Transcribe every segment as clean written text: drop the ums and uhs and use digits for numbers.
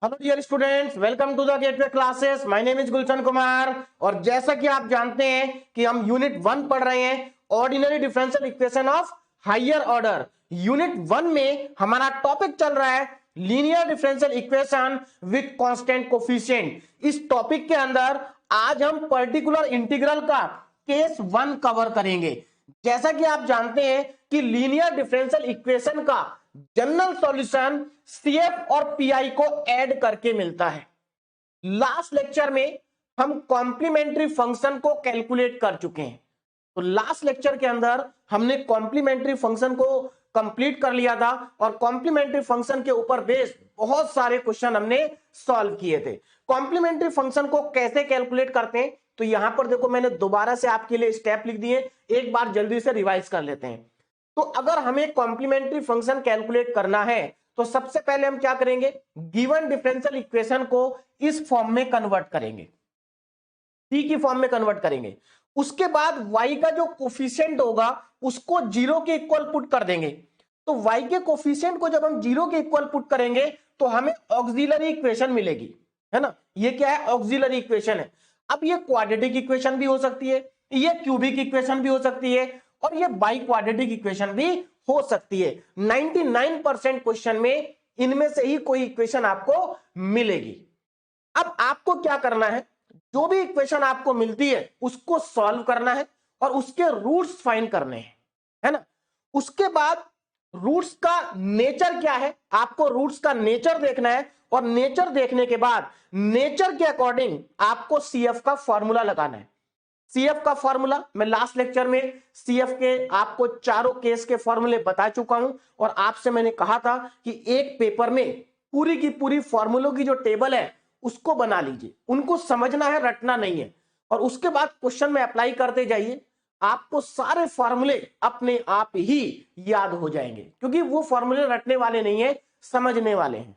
Hello dear students, welcome to the Gateway Classes. My name is Gulshan Kumar. और जैसा कि आप जानते हैं कि हम यूनिट 1 पढ़ रहे हैं, ordinary differential equation of higher order. Unit 1 में हमारा टॉपिक चल रहा है linear differential equation with constant coefficient. इस टॉपिक के अंदर आज हम पर्टिकुलर इंटीग्रल का केस 1 कवर करेंगे। जैसा कि आप जानते हैं कि लीनियर डिफरेंशियल इक्वेशन का जनरल सॉल्यूशन सीएफ और पीआई को ऐड करके मिलता है। लास्ट लेक्चर में हम कॉम्प्लीमेंट्री फंक्शन को कैलकुलेट कर चुके हैं। तो लास्ट लेक्चर के अंदर हमने कॉम्प्लीमेंट्री फंक्शन को कंप्लीट कर लिया था और कॉम्प्लीमेंट्री फंक्शन के ऊपर बेस्ड बहुत सारे क्वेश्चन हमने सॉल्व किए थे। कॉम्प्लीमेंट्री फंक्शन को कैसे कैलकुलेट करते हैं, तो यहां पर देखो मैंने दोबारा से आपके लिए स्टेप लिख दिए, एक बार जल्दी से रिवाइज कर लेते हैं। तो अगर हमें कॉम्प्लीमेंट्री फंक्शन कैलकुलेट करना है तो सबसे पहले हम क्या करेंगे, गिवन डिफरेंशियल इक्वेशन को इस फॉर्म में कन्वर्ट करेंगे, टी की फॉर्म में कन्वर्ट करेंगे। उसके बाद y का जो कोफिशिएंट होगा उसको जीरो के इक्वल पुट कर देंगे। तो y के कोफिशिएंट को जब हम जीरो के इक्वल पुट करेंगे तो हमें ऑक्सिलरी इक्वेशन मिलेगी, है ना। ये क्या है, ऑक्सिलरी इक्वेशन है। अब ये क्वाड्रेटिक इक्वेशन भी हो सकती है, ये क्यूबिक इक्वेशन भी हो सकती है और ये बाई क्वाड्रेटिक इक्वेशन भी हो सकती है। 99% क्वेश्चन में इनमें से ही कोई इक्वेशन आपको मिलेगी। अब आपको क्या करना है, जो भी इक्वेशन आपको मिलती है उसको सॉल्व करना है और उसके रूट्स फाइंड करने हैं, है ना। उसके बाद रूट्स का नेचर क्या है, आपको रूट्स का नेचर देखना है और नेचर देखने के बाद नेचर के अकॉर्डिंग आपको सीएफ का फॉर्मूला लगाना है। सीएफ का फॉर्मूला मैं लास्ट लेक्चर में सीएफ के आपको चारों केस के फॉर्मूले बता चुका हूं और आपसे मैंने कहा था कि एक पेपर में पूरी की पूरी फॉर्मूलों की जो टेबल है उसको बना लीजिए, उनको समझना है, रटना नहीं है। और उसके बाद क्वेश्चन में अप्लाई करते जाइए, आपको सारे फॉर्मूले अपने आप ही याद हो जाएंगे, क्योंकि वो फॉर्मूले रटने वाले नहीं है, समझने वाले हैं।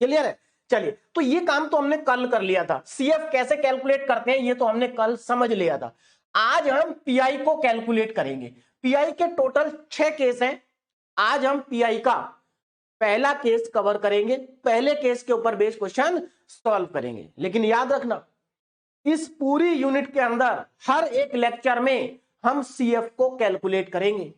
क्लियर है। चलिए, तो ये काम तो हमने कल कर लिया था। सीएफ कैसे कैलकुलेट करते हैं ये तो हमने कल समझ लिया था। आज हम पीआई को कैलकुलेट करेंगे। पीआई के टोटल 6 केस हैं। आज हम पीआई का पहला केस कवर करेंगे, पहले केस के ऊपर बेस्ड क्वेश्चन सॉल्व करेंगे। लेकिन याद रखना, इस पूरी यूनिट के अंदर हर एक लेक्चर में हम सीएफ को कैलकुलेट करेंगे।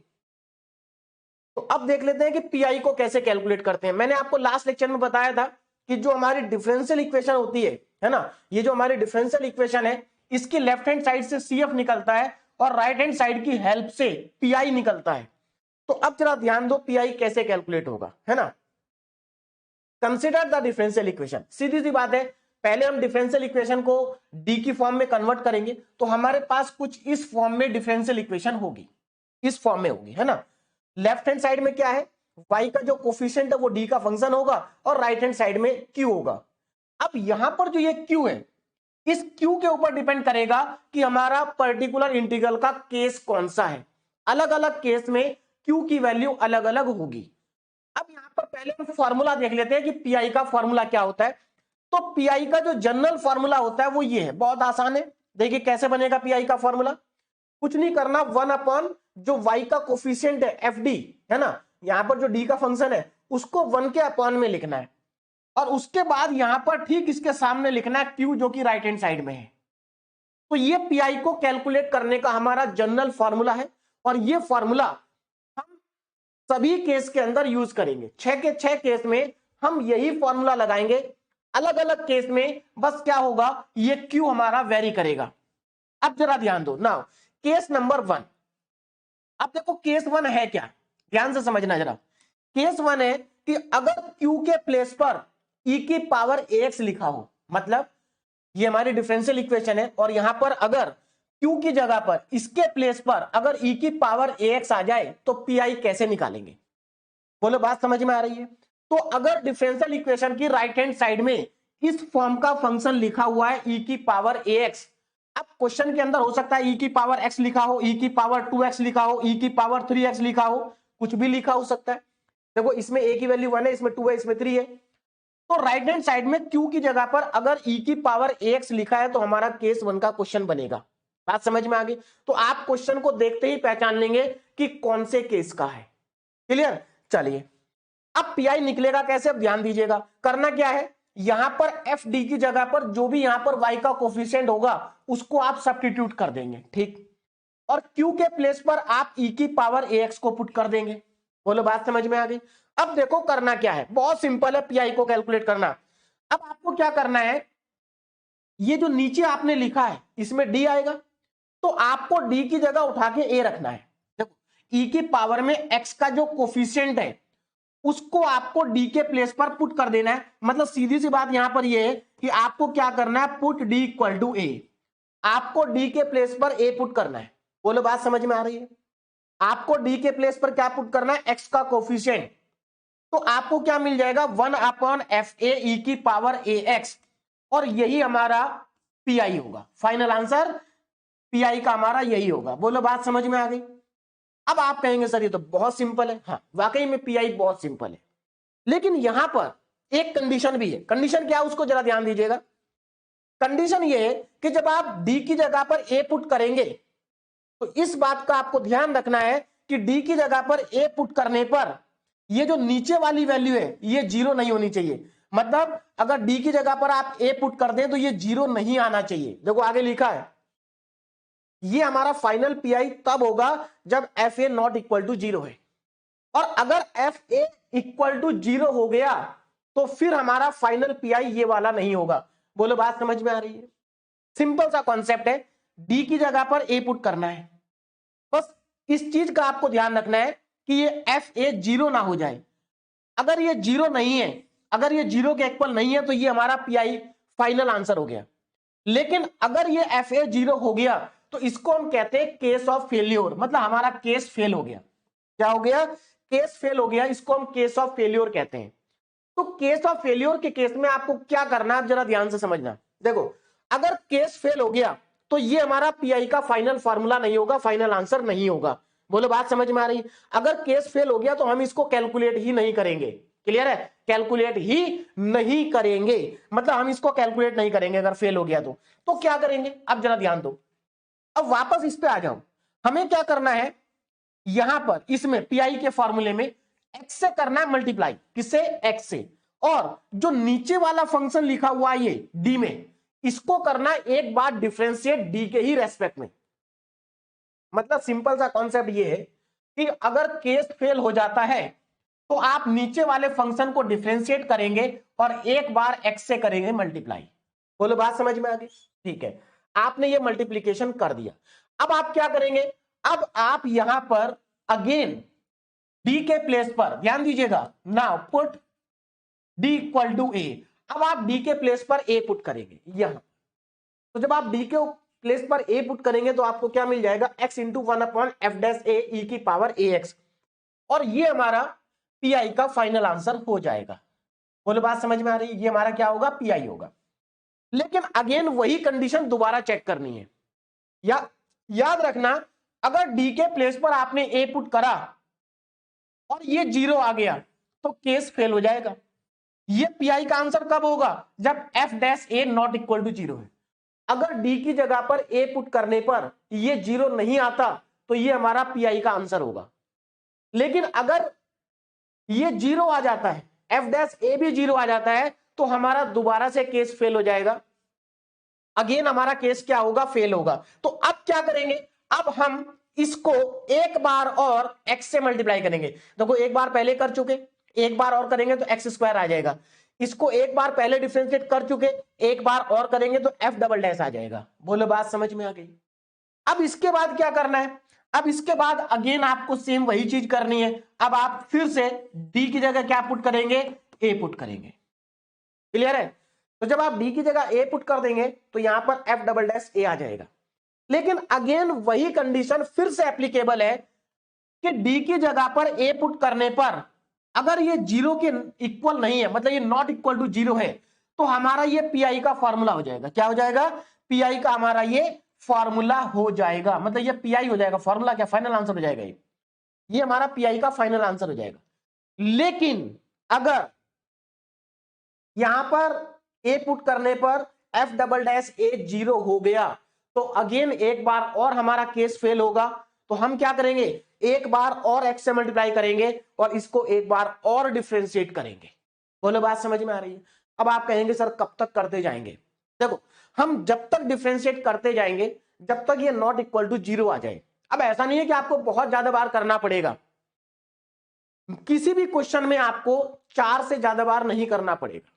तो अब देख लेते हैं कि पीआई को कैसे कैलकुलेट करते हैं। मैंने आपको लास्ट लेक्चर में बताया था कि जो हमारी डिफरेंशियल इक्वेशन होती है ना, ये जो हमारी डिफरेंशियल इक्वेशन है इसकी लेफ्ट हैंड साइड से सीएफ निकलता है और राइट हैंड साइड की हेल्प से पीआई निकलता है। तो अब जरा ध्यान दो पीआई कैसे कैलकुलेट होगा, है ना। कंसिडर द डिफरेंशियल इक्वेशन, सीधी सी बात है। पहले हम डिफरेंशियल इक्वेशन को डी की फॉर्म में कन्वर्ट करेंगे तो हमारे पास कुछ इस फॉर्म में डिफरेंशियल इक्वेशन होगी, इस फॉर्म में होगी, है ना। लेफ्ट हैंड साइड में क्या है, y का जो कोफिशिएंट है वो d का फंक्शन होगा और राइट हैंड साइड में q होगा। अब यहां पर जो ये q है, इस q के ऊपर डिपेंड करेगा कि हमारा पर्टिकुलर इंटीग्रल का केस कौन सा है। अलग अलग केस में q की वैल्यू अलग अलग होगी। अब यहां पर पहले हम फॉर्मूला देख लेते हैं कि पीआई का फॉर्मूला क्या होता है। तो पीआई का जो जनरल फॉर्मूला होता है वो ये है, बहुत आसान है। देखिए कैसे बनेगा पीआई का फॉर्मूला। कुछ नहीं करना, 1 जो y का कोफिशिएंट है एफ डी, है ना, यहां पर जो d का फंक्शन है उसको 1 के अपॉन में लिखना है और उसके बाद यहां पर ठीक इसके सामने लिखना है q जो कि राइट हैंड साइड में है। तो ये पीआई को कैलकुलेट करने का हमारा जनरल फॉर्मूला है और ये फॉर्मूला हम सभी केस के अंदर यूज करेंगे। 6 के 6 केस में हम यही फॉर्मूला लगाएंगे। अलग अलग केस में बस क्या होगा, ये q हमारा वेरी करेगा। अब जरा ध्यान दो ना, केस नंबर 1। अब देखो केस 1 है क्या, ध्यान से समझना जरा। केस 1 है कि अगर q के प्लेस पर e की पावर ax लिखा हो, मतलब ये हमारी डिफरेंशियल इक्वेशन है और यहां पर अगर q की जगह पर इसके प्लेस पर अगर e की पावर ax आ जाए तो पीआई कैसे निकालेंगे, बोलो बात समझ में आ रही है। तो अगर डिफरेंशियल इक्वेशन की राइट हैंड साइड में इस फॉर्म का फंक्शन लिखा हुआ है e की पावर ax, अब क्वेश्चन के अंदर हो सकता है e की पावर x लिखा हो, e की पावर 2x लिखा हो, e की पावर 3x लिखा हो, कुछ भी लिखा हो सकता है। देखो इसमें a की वैल्यू 1 है, इसमें 2 है, इसमें 3 है। तो राइट हैंड साइड में q की जगह पर अगर e की पावर ax लिखा है तो हमारा केस 1 का क्वेश्चन बनेगा। बात समझ में आ गई। तो आप क्वेश्चन को देखते ही पहचान लेंगे कि कौन से केस का है। क्लियर। चलिए अब पीआई निकलेगा कैसे, अब ध्यान दीजिएगा। करना क्या है, यहां पर एफ डी की जगह पर जो भी यहां पर y का कोफिशिएंट होगा उसको आप सब्स्टिट्यूट कर देंगे, ठीक। और q के प्लेस पर आप e की पावर ax को पुट कर देंगे। बोलो बात समझ में आ गई। अब देखो करना क्या है, बहुत सिंपल है पीआई को कैलकुलेट करना। अब आपको क्या करना है, ये जो नीचे आपने लिखा है इसमें d आएगा, तो आपको d की जगह उठा के a रखना है। देखो e की पावर में x का जो कोफिशिएंट है उसको आपको d के प्लेस पर पुट कर देना है। मतलब सीधी सी बात यहां पर ये है कि आपको क्या करना है, put d equal to a। आपको d के प्लेस पर a पुट करना है। बोलो बात समझ में आ रही है। आपको d के प्लेस पर क्या पुट करना है, x का कोफिशिएंट। तो आपको क्या मिल जाएगा, 1/fa e की पावर ax, और यही हमारा पीआई होगा। फाइनल आंसर पीआई का हमारा यही होगा। बोलो बात समझ में आ गई। अब आप कहेंगे सर ये तो बहुत सिंपल है। हाँ वाकई में पीआई बहुत सिंपल है, लेकिन यहां पर एक कंडीशन भी है। कंडीशन क्या है उसको जरा ध्यान दीजिएगा। कंडीशन ये है कि जब आप डी की जगह पर ए पुट करेंगे तो इस बात का आपको ध्यान रखना है कि डी की जगह पर ए पुट करने पर ये जो नीचे वाली वैल्यू है ये जीरो नहीं होनी चाहिए। मतलब अगर डी की जगह पर आप ए पुट कर दें तो ये जीरो नहीं आना चाहिए। देखो आगे लिखा है, ये हमारा फाइनल पीआई तब होगा जब F A not equal to zero है, और अगर F A equal to zero हो गया तो फिर हमारा फाइनल पीआई ये वाला नहीं होगा। बोलो बात समझ में आ रही है। सिंपल सा कॉन्सेप्ट है, डी की जगह पर ए पुट करना है। बस इस चीज का आपको ध्यान रखना है कि ये एफ ए जीरो ना हो जाए। अगर ये जीरो नहीं है, अगर ये जीरो के इक्वल नहीं है तो ये हमारा पीआई फाइनल आंसर हो गया। लेकिन अगर ये एफ ए जीरो हो गया तो इसको हम कहते हैं केस ऑफ फेल्योर। मतलब हमारा केस फेल हो गया। क्या हो गया, केस फेल हो गया। इसको हम केस ऑफ फेल्योर कहते हैं। तो केस ऑफ फेल्योर के केस में आपको क्या करना है, आप जरा ध्यान से समझना। देखो अगर केस फेल हो गया तो ये हमारा पीआई का फाइनल फार्मूला नहीं होगा, फाइनल आंसर नहीं होगा। बोलो बात समझ में आ रही। अगर केस फेल हो गया तो हम इसको कैलकुलेट ही नहीं करेंगे। क्लियर है, कैलकुलेट ही नहीं करेंगे। मतलब हम इसको कैलकुलेट नहीं करेंगे अगर फेल हो गया तो क्या करेंगे, अब जरा ध्यान दो। अब वापस इस पे आ जाओ। हमें क्या करना है, यहां पर इसमें पीआई के फॉर्मूले में एक्स से करना है मल्टीप्लाई। किससे, एक्स से। और जो नीचे वाला फंक्शन लिखा हुआ है ये डी में, इसको करना एक बार डिफरेंशिएट डी के ही रेस्पेक्ट में। मतलब सिंपल सा कॉन्सेप्ट ये है कि अगर केस फेल हो जाता है तो आप नीचे वाले फंक्शन को डिफरेंशिएट करेंगे और एक बार एक्स से करेंगे मल्टीप्लाई। बोलो बात समझ में आ गई। ठीक है, आपने ये मल्टीप्लीकेशन कर दिया। अब आप क्या करेंगे, अब आप यहां पर अगेन डी के प्लेस पर ध्यान दीजिएगा। Now put D equal to A. अब आप डी के प्लेस पर ए पुट करेंगे यहां। तो जब आप डी के प्लेस पर ए पुट करेंगे तो आपको क्या मिल जाएगा, x into 1/f' a e की पावर ax, और ये हमारा पीआई का फाइनल आंसर हो जाएगा। बोलो बात समझ में आ रही है। ये हमारा क्या होगा, पीआई होगा। लेकिन अगेन वही कंडीशन दोबारा चेक करनी है। याद रखना, अगर डी के प्लेस पर आपने ए पुट करा और ये जीरो आ गया तो केस फेल हो जाएगा। ये पीआई का आंसर कब होगा, जब f' not equal to zero है। अगर डी की जगह पर ए पुट करने पर ये जीरो नहीं आता तो ये हमारा पीआई का आंसर होगा। लेकिन अगर ये जीरो आ जाता है, f' भी जीरो आ जाता है, तो हमारा दोबारा से केस फेल हो जाएगा। अगेन हमारा केस क्या होगा, फेल होगा। तो अब क्या करेंगे, अब हम इसको एक बार और x से मल्टीप्लाई करेंगे। देखो एक बार पहले कर चुके, एक बार और करेंगे तो x² आ जाएगा। इसको एक बार पहले डिफरेंशिएट कर चुके, एक बार और करेंगे तो f" आ जाएगा। बोलो बात समझ में आ गई। अब इसके बाद क्या करना है, अब इसके बाद अगेन आपको सेम वही चीज करनी है। अब आप फिर से डी की जगह क्या पुट करेंगे, ए पुट करेंगे। क्लियर है। तो जब आप डी की जगह ए पुट कर देंगे तो यहां पर f" आ जाएगा। लेकिन अगेन वही कंडीशन फिर से एप्लीकेबल है कि डी की जगह पर ए पुट करने पर अगर ये जीरो के इक्वल नहीं है, मतलब ये नॉट इक्वल टू जीरो है, तो हमारा ये पीआई का फॉर्मूला हो जाएगा। क्या हो जाएगा, पीआई का हमारा ये फॉर्मूला हो जाएगा। मतलब ये पीआई हो जाएगा, फॉर्मूला क्या, फाइनल आंसर हो जाएगा। ये हमारा पीआई का फाइनल आंसर हो जाएगा। लेकिन अगर यहां पर ए पुट करने पर f" जीरो हो गया तो अगेन एक बार और हमारा केस फेल होगा। तो हम क्या करेंगे, एक बार और x से मल्टीप्लाई करेंगे और इसको एक बार और डिफरेंशिएट करेंगे। बोलो बात समझ में आ रही है। अब आप कहेंगे सर कब तक करते जाएंगे? देखो, हम जब तक डिफरेंशिएट करते जाएंगे जब तक ये नॉट इक्वल टू जीरो आ जाए। अब ऐसा नहीं है कि आपको बहुत ज्यादा बार करना पड़ेगा, किसी भी क्वेश्चन में आपको 4 से ज्यादा बार नहीं करना पड़ेगा।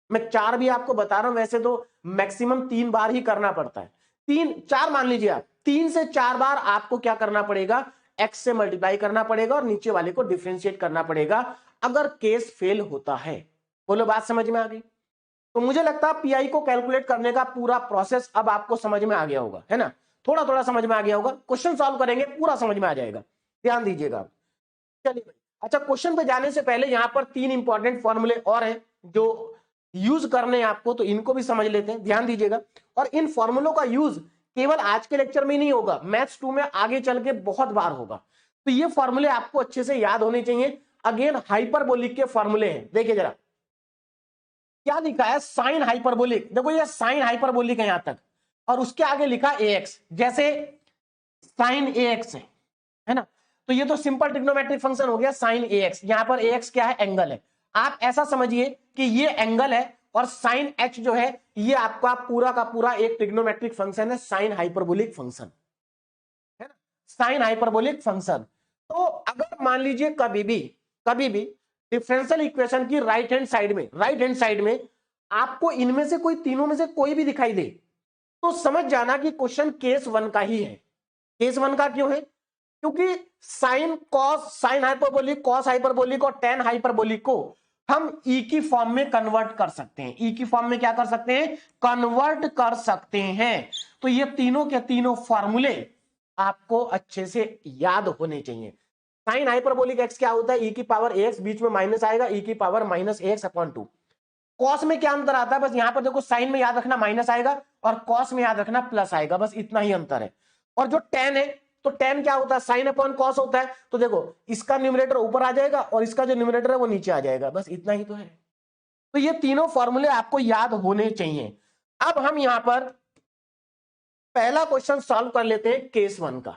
मैं 4 भी आपको बता रहा हूं, वैसे तो मैक्सिमम 3 बार ही करना पड़ता है। 3-4 मान लीजिए आप, 3 से 4 बार आपको क्या करना पड़ेगा, x से मल्टीप्लाई करना पड़ेगा और नीचे वाले को डिफरेंशिएट करना पड़ेगा अगर केस फेल होता है। बोलो बात समझ में आ गई? तो मुझे लगता है पीआई को कैलकुलेट करने का पूरा प्रोसेस अब आपको समझ में आ गया होगा, है ना? थोड़ा थोड़ा समझ में आ गया होगा, क्वेश्चन सॉल्व करेंगे पूरा समझ में आ जाएगा, ध्यान दीजिएगा। चलिए भाई, अच्छा क्वेश्चन पे जाने से पहले यहां पर 3 इंपॉर्टेंट फॉर्मूले और हैं जो यूज करने हैं आपको, तो इनको भी समझ लेते हैं, ध्यान दीजिएगा। और इन फॉर्मूलों का यूज केवल आज के लेक्चर में ही नहीं होगा, मैथ्स 2 में आगे चल के बहुत बार होगा। तो ये फॉर्मूले आपको अच्छे से याद होने चाहिए। अगेन हाइपरबोलिक के फॉर्मूले हैं, देखिए जरा क्या लिखा है, साइन हाइपरबोलिक। देखो ये साइन हाइपरबोलिक है यहां तक, और उसके आगे लिखा एक्स, जैसे साइन ए एक्स है ना? तो ये तो सिंपल ट्रिग्नोमेट्रिक फंक्शन हो गया साइन ए एक्स। यहां पर ए एक्स क्या है, एंगल है। आप ऐसा समझिए कि ये एंगल है और साइन एच जो है ये आपका पूरा का पूरा एक ट्रिग्नोमेट्रिक फंक्शन है, साइन हाइपरबोलिक फंक्शन है ना, साइन हाइपरबोलिक फंक्शन। तो अगर मान लीजिए कभी भी डिफरेंशियल इक्वेशन की राइट हैंड साइड में आपको इनमें से कोई तीनों में से कोई भी दिखाई दे, तो समझ जाना कि क्वेश्चन केस 1 का ही है। केस 1 का क्यों है? क्योंकि साइन हाइपरबोलिक, कॉस हाइपरबोलिक और टेन हाइपरबोलिक को हम ई की फॉर्म में कन्वर्ट कर सकते हैं। ई की फॉर्म में क्या कर सकते हैं, कन्वर्ट कर सकते हैं। तो ये तीनों के तीनों फॉर्मूले आपको अच्छे से याद होने चाहिए। साइन हाइपरबोलिक एक्स क्या होता है, ई की पावर एक्स, बीच में माइनस आएगा, ई की power minus x upon 2। Cos में क्या अंतर आता है, बस यहां पर देखो साइन में याद रखना माइनस आएगा और कॉस में याद रखना प्लस आएगा, बस इतना ही अंतर है। और जो टेन है, तो टेन क्या होता है, साइन अपॉन कॉस होता है। तो देखो इसका न्यूमरेटर ऊपर आ जाएगा और इसका जो न्यूमरेटर है वो नीचे आ जाएगा, बस इतना ही तो है। तो ये तीनों फॉर्मूले आपको याद होने चाहिए। अब हम यहां पर पहला क्वेश्चन सॉल्व कर लेते हैं केस 1 का।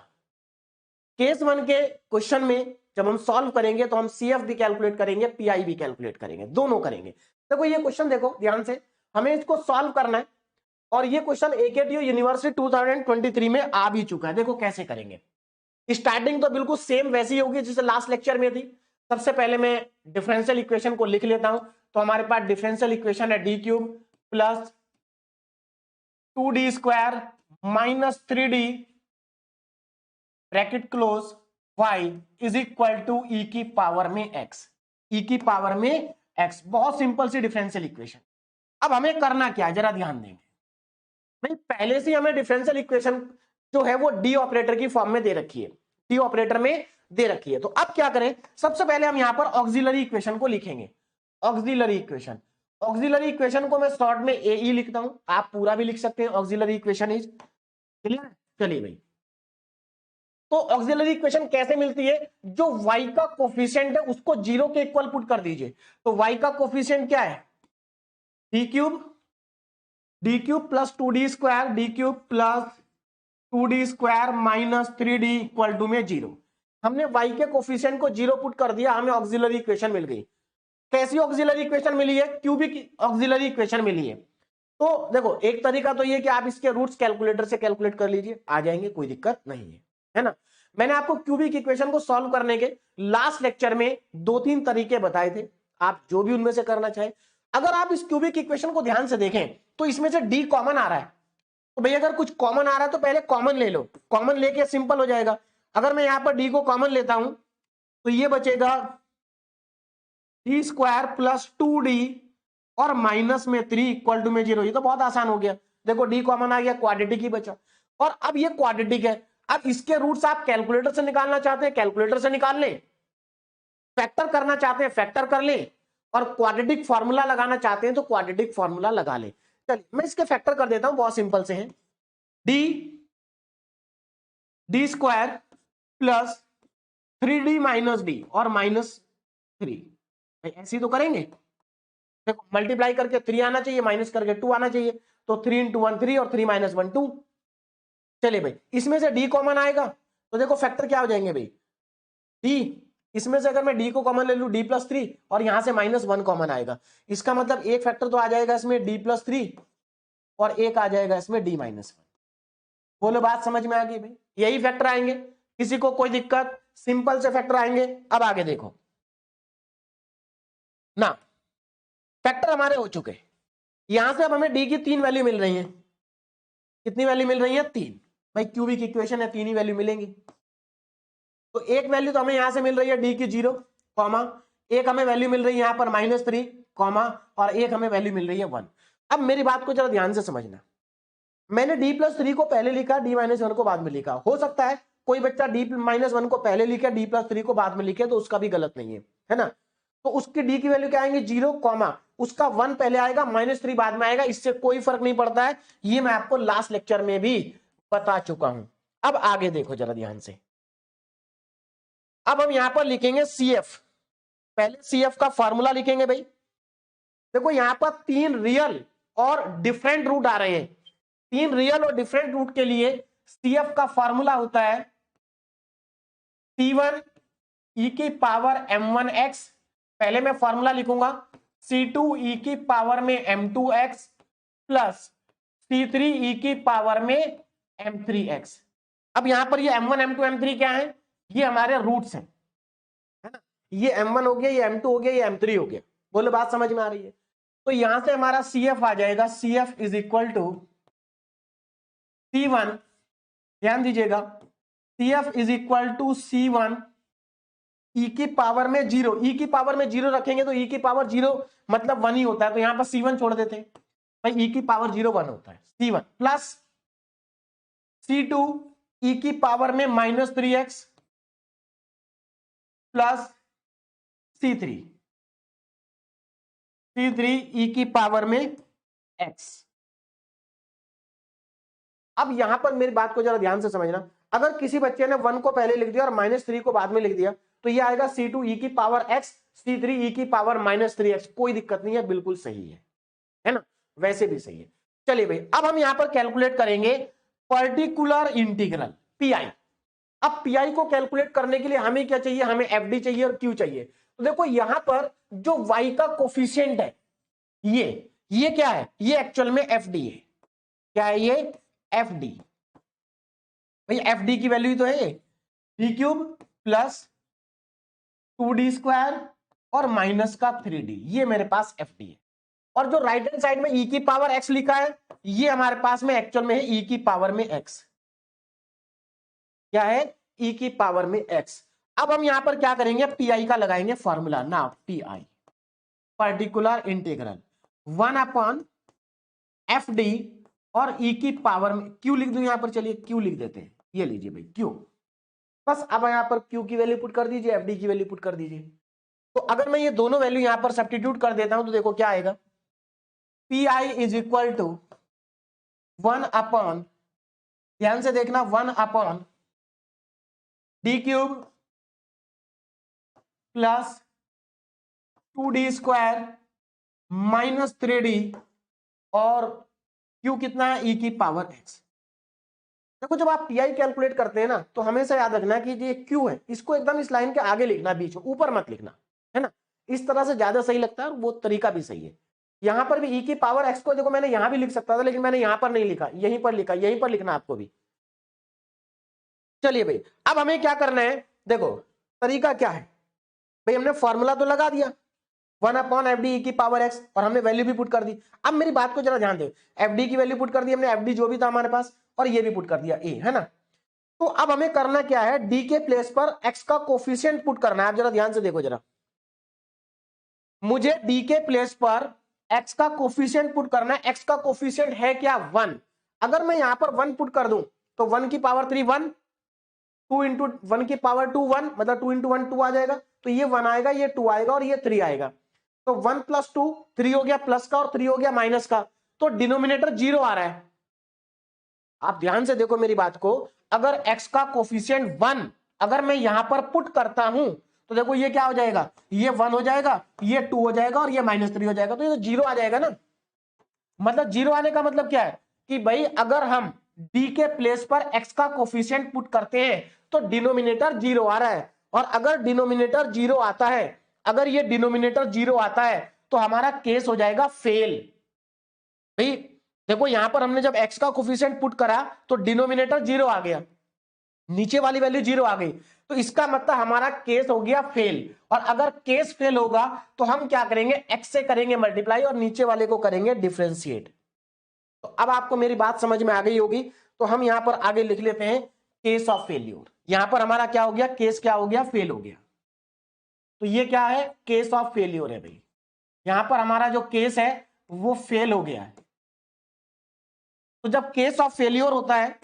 केस 1 के क्वेश्चन में जब हम सॉल्व करेंगे तो हम सीएफ भी कैलकुलेट करेंगे, पीआई भी कैलकुलेट करेंगे, दोनों करेंगे। देखो ये क्वेश्चन देखो ध्यान से, हमें इसको सॉल्व करना है और ये क्वेश्चन एकेटीयू यूनिवर्सिटी 2023 में आ भी चुका है। देखो कैसे करेंगे, स्टार्टिंग तो बिल्कुल सेम वैसी होगी जैसे लास्ट लेक्चर में थी। सबसे पहले मैं डिफरेंशियल इक्वेशन को लिख लेता हूं। तो हमारे पास डिफरेंशियल इक्वेशन है D cube plus 2d square minus 3d bracket close y is equal to e की पावर में x, ई की पावर में x। बहुत सिंपल सी डिफरेंशियल इक्वेशन। अब हमें करना क्या है जरा ध्यान देंगे भाई, पहले से हमें डिफरेंशियल इक्वेशन जो है वो डी ऑपरेटर की फॉर्म में दे रखी है, डी ऑपरेटर में दे रखी है। तो अब क्या करें, सबसे पहले हम यहां पर ऑक्सिलरी इक्वेशन को लिखेंगे। ऑक्सिलरी इक्वेशन को मैं शॉर्ट में ए ई लिखता हूं, आप पूरा भी लिख सकते हैं। Auxiliary equation is clear. चलिए भाई, तो ऑक्सिलरी इक्वेशन कैसे मिलती है, जो y का कोफिशिएंट है उसको 0 के इक्वल पुट कर दीजिए। तो y का कोफिशिएंट क्या है, D cube plus 2d square, D cube plus 2d square minus 3d equal to में 0। हमने y के कोफिशिएंट को 0 पुट कर दिया, हमें ऑक्सिलरी इक्वेशन मिल गई। कैसी ऑक्सिलरी इक्वेशन मिली है, क्यूबिक ऑक्सिलरी इक्वेशन मिली है। तो देखो एक तरीका तो ये कि आप इसके रूट्स कैलकुलेटर से कैलकुलेट कर लीजिए, आ जाएंगे, कोई दिक्कत नहीं है ना। मैंने आपको क्यूबिक इक्वेशन को सॉल्व करने के लास्ट लेक्चर में 2-3 तरीके बताए थे, आप जो भी उनमें से करना चाहे। अगर आप इस क्यूबिक इक्वेशन को ध्यान से देखें तो इसमें से डी कॉमन आ रहा है। तो भाई अगर कुछ कॉमन आ रहा है तो पहले कॉमन ले लो, कॉमन लेके सिंपल हो जाएगा। अगर मैं यहां पर डी को कॉमन लेता हूं तो ये बचेगा डी स्क्वायर प्लस 2d और माइनस में 3 इक्वल टू में 0। ये तो बहुत आसान हो गया, देखो डी कॉमन आ गया, क्वाड्रेटिक ही बचा। और अब ये क्वाड्रेटिक है, अब इसके रूट्स आप कैलकुलेटर से निकालना चाहते हैं कैलकुलेटर से निकाल लें, फैक्टर करना चाहते हैं फैक्टर कर लें, और क्वाड्रेटिक फार्मूला लगाना चाहते हैं तो क्वाड्रेटिक फार्मूला लगा लें। चलिए मैं इसके फैक्टर कर देता हूं, बहुत सिंपल से है। D square plus 3d minus D और माइनस 3, ऐसे ही तो करेंगे। देखो मल्टीप्लाई करके 3 आना चाहिए, माइनस करके 2 आना चाहिए, तो 3 इंटू 1 3 और 3 माइनस 1 2। चलिए भाई इसमें से डी कॉमन आएगा तो देखो फैक्टर क्या हो जाएंगे भाई, डी इसमें से अगर मैं डी को कॉमन ले लूं d+3 और यहां से -1 कॉमन आएगा, इसका मतलब एक फैक्टर तो आ जाएगा इसमें d+3 और एक आ जाएगा इसमें d-1। बोलो बात समझ में आ गई भाई? यही फैक्टर आएंगे, किसी को कोई दिक्कत? सिंपल से फैक्टर आएंगे। अब आगे देखो ना, फैक्टर हमारे हो चुके, यहां से अब हमें डी की 3 वैल्यू मिल रही है। कितनी वैल्यू मिल रही है? 3। भाई क्यूबिक इक्वेशन है, 3 ही वैल्यू मिलेंगी। तो एक वैल्यू तो हमें यहां से मिल रही है डी की 0, कॉमा, एक हमें वैल्यू मिल रही है यहां पर -3, कॉमा, और एक हमें वैल्यू मिल रही है 1। अब मेरी बात को जरा ध्यान से समझना, मैंने d+3 को पहले लिखा, d-1 को बाद में लिखा। हो सकता है कोई बच्चा d-1 को पहले लिखे, d+3 को बाद में लिखे, तो उसका भी गलत नहीं है ना। तो उसकी d की वैल्यू क्या आएंगे? 0, कॉमा, उसका 1 पहले आएगा, -3 बाद में आएगा, इससे कोई फर्क नहीं पड़ता है। ये मैं आपको लास्ट लेक्चर में भी बता चुका हूं। अब आगे देखो जरा ध्यान से, अब हम यहां पर लिखेंगे CF। पहले CF का फॉर्मूला लिखेंगे भाई। देखो यहां पर 3 रियल और डिफरेंट रूट आ रहे हैं। 3 रियल और डिफरेंट रूट के लिए CF का फॉर्मूला होता है C1 e की पावर m1x, पहले मैं फॉर्मूला लिखूंगा C2 e की पावर में m2x प्लस C3 e की पावर में m3x। अब यहां पर ये m1 m2 m3 क्या है? ये हमारे रूट्स हैं, है ना। ये m1 हो गया, ये m2 हो गया, ये m3 हो गया। बोलो बात समझ में आ रही है? तो यहां से हमारा CF आ जाएगा, CF is equal to C1, ध्यान दीजिएगा, CF is equal to C1 e की पावर में 0, e की पावर में 0 रखेंगे तो e की पावर 0 मतलब 1 ही होता है, तो यहां पर C1 छोड़ देते हैं भाई, e की पावर 0 1 होता है, C1 प्लस C2 e की पावर में -3x प्लस C3 e की पावर में x। अब यहां पर मेरी बात को जरा ध्यान से समझना, अगर किसी बच्चे ने 1 को पहले लिख दिया और -3 को बाद में लिख दिया, तो ये आएगा C2 e की पावर x, C3 e की पावर -3x। कोई दिक्कत नहीं है, बिल्कुल सही है ना, वैसे भी सही है। चलिए भाई, अब हम यहां पर कैलकुलेट करेंगे पर्टिकुलर इंटीग्रल PI। अब PI को कैलकुलेट करने के लिए हमें क्या चाहिए? हमें FD चाहिए और Q चाहिए। तो देखो यहां पर जो y का कोफिशिएंट है, ये क्या है? ये एक्चुअल में FD है। क्या है ये? FD। भाई FD की वैल्यू तो है d³ प्लस 2d² और माइनस का 3d, ये मेरे पास FD है। और जो राइट हैंड साइड में e की पावर x लिखा है, ये हमारे पास में एक्चुअल में है e की पावर में x। क्या है? e की पावर में x। अब हम यहां पर क्या करेंगे? PI का लगाएंगे फॉर्मूला ना, PI पर्टिकुलर इंटीग्रल 1/FD और e की पावर में q लिख दूं यहां पर, चलिए q लिख देते हैं, ये लीजिए भाई q। बस अब यहां पर q की वैल्यू पुट कर दीजिए, FD की वैल्यू पुट कर दीजिए। तो अगर मैं ये दोनों वैल्यू यहां पर सब्स्टिट्यूट कर देता हूं तो देखो क्या आएगा, PI इज इक्वल टू 1/, ध्यान से देखना, 1/d³ plus 2d² minus 3d और q कितना है? e की पावर x। देखो जब आप PI कैलकुलेट करते हैं ना, तो हमेशा याद रखना कि ये q है, इसको एकदम इस लाइन के आगे लिखना, बीच में, ऊपर मत लिखना, है ना। इस तरह से ज्यादा सही लगता है और वो तरीका भी सही है। यहां पर भी e की पावर x को देखो मैंने यहां भी लिख सकता था, लेकिन मैंने यहां पर नहीं लिखा, यहीं पर लिखा, यहीं पर लिखना आपको भी। चलिए भाई, अब हमें क्या करना है? देखो तरीका क्या है भाई, हमने फॉर्मूला तो लगा दिया 1/FD e की पावर x और हमने वैल्यू भी पुट कर दी। अब मेरी बात को जरा ध्यान दे, FD की वैल्यू पुट कर दी हमने, FD जो भी था हमारे पास, और ये भी पुट कर दिया a, है ना। तो अब हमें करना क्या है? d के प्लेस पर x का कोफिशिएंट पुट करना है। आप जरा ध्यान से देखो जरा, मुझे d के प्लेस पर x का कोफिशिएंट पुट करना है। x का कोफिशिएंट है क्या? 1। अगर मैं यहां पर 1 पुट कर दूं तो 1 की पावर 3 1, 2 इंटू 1 की पावर 2 1, मतलब 2 इंटू 1 2 आ जाएगा, तो ये 1 आएगा, ये 2 आएगा और ये 3 आएगा। तो 1 प्लस 2 3 हो गया प्लस का, और 3 हो गया माइनस का, तो डिनोमिनेटर 0 आ रहा है। आप ध्यान से देखो मेरी बात को, अगर x का कोफिशिएंट 1 अगर मैं यहां पर पुट करता हूं तो देखो ये क्या हो जाएगा? ये 1 हो जाएगा, ये 2 हो जाएगा और ये -3 हो जाएगा, तो ये तो 0 आ जाएगा ना। मतलब 0 आने का मतलब क्या है कि भाई अगर हम d के प्लेस पर x का कोफिशिएंट पुट करते हैं तो डिनोमिनेटर 0 आ रहा है, और अगर डिनोमिनेटर जीरो आता है, अगर ये डिनोमिनेटर जीरो आता है तो हमारा केस हो जाएगा फेल। भाई देखो यहां पर हमने जब x का कोफिशिएंट पुट करा तो डिनोमिनेटर जीरो आ गया, नीचे वाली वैल्यू जीरो आ गई, तो इसका मतलब हमारा केस हो गया फेल। और अगर केस फेल होगा तो हम क्या करेंगे, x से करेंगे मल्टीप्लाई और नीचे वाले को करेंगे डिफरेंशिएट। तो अब आपको मेरी बात समझ में आ गई होगी, तो हम यहां पर आगे लिख लेते हैं केस ऑफ फेल्यूर। यहां पर हमारा क्या हो गया, केस क्या हो गया, फेल हो गया। तो ये क्या है, केस ऑफ फेल्यूर है भाई। यहां पर हमारा जो केस है वो फेल हो गया है। तो जब केस ऑफ फेल्यूर होता है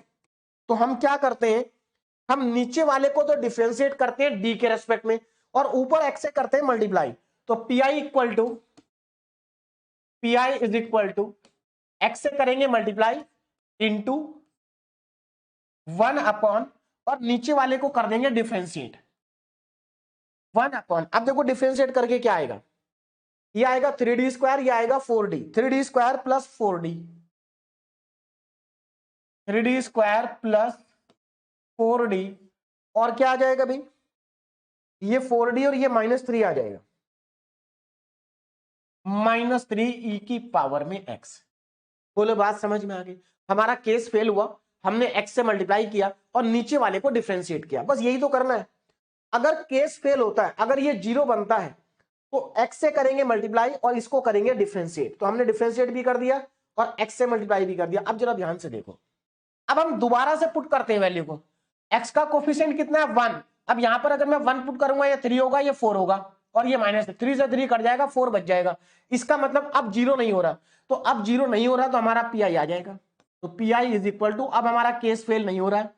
तो हम क्या करते हैं, हम नीचे वाले को तो डिफरेंशिएट करते हैं डी के रेस्पेक्ट में और ऊपर एक्स से करते हैं मल्टीप्लाई। तो P I is equal to X से करेंगे मल्टीप्लाई इंटू 1 अपॉन, और नीचे वाले को कर देंगे डिफरेंशिएट 1 अपॉन। अब देखो डिफरेंशिएट करके क्या आएगा, ये आएगा 3d स्क्वायर, ये आएगा 4d, 3d square plus 4d, 3d square plus 4d, और क्या आ जाएगा भाई, ये 4d और ये -3 आ जाएगा, -3 e की पावर में x। बोलो बात समझ में आ गई। हमारा केस फेल हुआ, हमने x से मल्टीप्लाई किया और नीचे वाले को डिफरेंशिएट किया, बस यही तो करना है। अगर केस फेल होता है, अगर ये जीरो बनता है तो x से करेंगे मल्टीप्लाई और इसको करेंगे डिफरेंशिएट। तो हमने डिफरेंशिएट भी कर दिया और x से मल्टीप्लाई भी कर दिया। अब जरा ध्यान से देखो, अब हम दोबारा से पुट करते हैं वैल्यू को। x का कोफिशिएंट कितना है 1, अब यहां पर अगर मैं 1 पुट करूंगा ये 3 होगा, ये 4 होगा, और ये -3 से 3 कट जाएगा, 4 बच जाएगा। इसका मतलब अब जीरो नहीं हो रहा, तो अब जीरो नहीं हो रहा तो हमारा पी आई आ जाएगा। तो P I is equal to, अब हमारा केस फेल नहीं हो रहा है,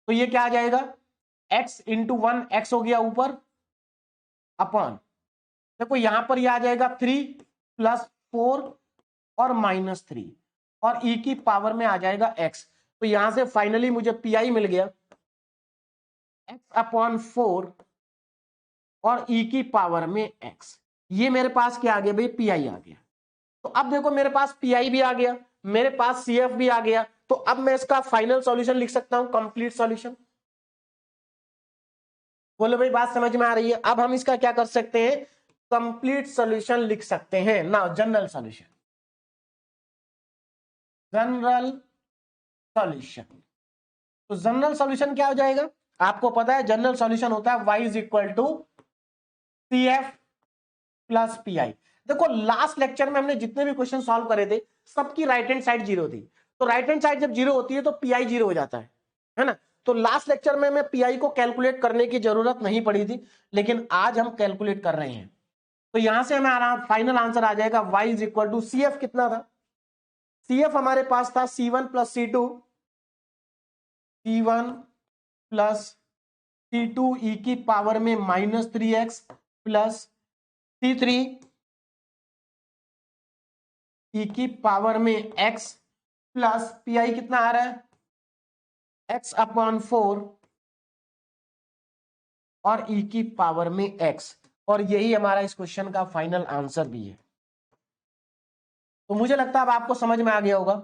तो ये क्या आ जाएगा, x इंटू 1, एक्स हो गया ऊपर अपॉन, देखो यहां पर ये आ जाएगा 3 प्लस 4 और -3 और e की पावर में आ जाएगा x। तो यहां से फाइनली मुझे पी आई मिल गया x अपॉन 4 और e की पावर में x। ये मेरे पास क्या आ गया भाई, पी आई आ गया। तो अब देखो मेरे पास पी आई भी आ गया, मेरे पास सी एफ भी आ गया, तो अब मैं इसका फाइनल सॉल्यूशन लिख सकता हूं, कंप्लीट सॉल्यूशन। बोलो भाई बात समझ में आ रही है। अब हम इसका क्या कर सकते हैं, कंप्लीट सॉल्यूशन लिख सकते हैं ना, जनरल सॉल्यूशन, जनरल सॉल्यूशन। तो जनरल सॉल्यूशन क्या हो जाएगा, आपको पता है जनरल सॉल्यूशन होता है y is equal to C F plus P I. देखो लास्ट लेक्चर में हमने जितने भी क्वेश्चन सॉल्व करे थे सबकी राइट हैंड साइड जीरो थी, तो राइट हैंड साइड जब जीरो होती है तो पी आई जीरो हो जाता है ना। तो लास्ट लेक्चर में मैं पी आई को कैलकुलेट करने की जरूरत नहीं पड़ी थी, लेकिन आज हम कैलकुलेट कर रहे हैं। तो यहां से हमारा फाइनल आंसर आ जाएगा y is equal to C F, कितना था, सी एफ हमारे पास था C1 plus C2, C1 plus C2 e की पावर में -3x प्लस C3 e की पावर में x प्लस पी आई कितना आ रहा है, x अपॉन 4 और e की पावर में x, और यही हमारा इस क्वेश्चन का फाइनल आंसर भी है। तो मुझे लगता है अब आपको समझ में आ गया होगा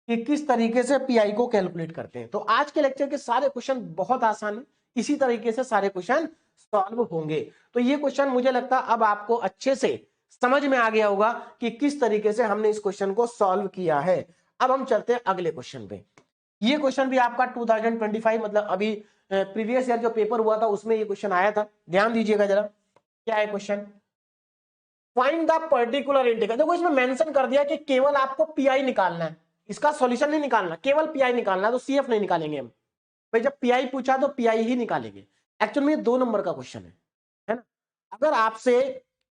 कि किस तरीके से पीआई को कैलकुलेट करते हैं। तो आज के लेक्चर के सारे क्वेश्चन बहुत आसान है, इसी तरीके से सारे क्वेश्चन सॉल्व होंगे। तो ये क्वेश्चन मुझे लगता है अब आपको अच्छे से समझ में आ गया होगा कि किस तरीके से हमने इस क्वेश्चन को सॉल्व किया है। अब हम चलते हैं अगले क्वेश्चन पे। ये क्वेश्चन भी आपका 2025 मतलब अभी प्रीवियस ईयर जो पेपर हुआ था उसमें ये क्वेश्चन आया था, ध्यान दीजिएगा जरा। क्या है question, find the particular integral. देखो इसमें मेंशन कर दिया कि केवल आपको पीआई निकालना है, इसका सॉल्यूशन नहीं निकालना, केवल पीआई निकालना है, तो सीएफ नहीं निकालेंगे हम। भाई जब पीआई पूछा तो पीआई ही निकालेंगे। एक्चुअल में ये 2 नंबर का क्वेश्चन है ना। अगर आपसे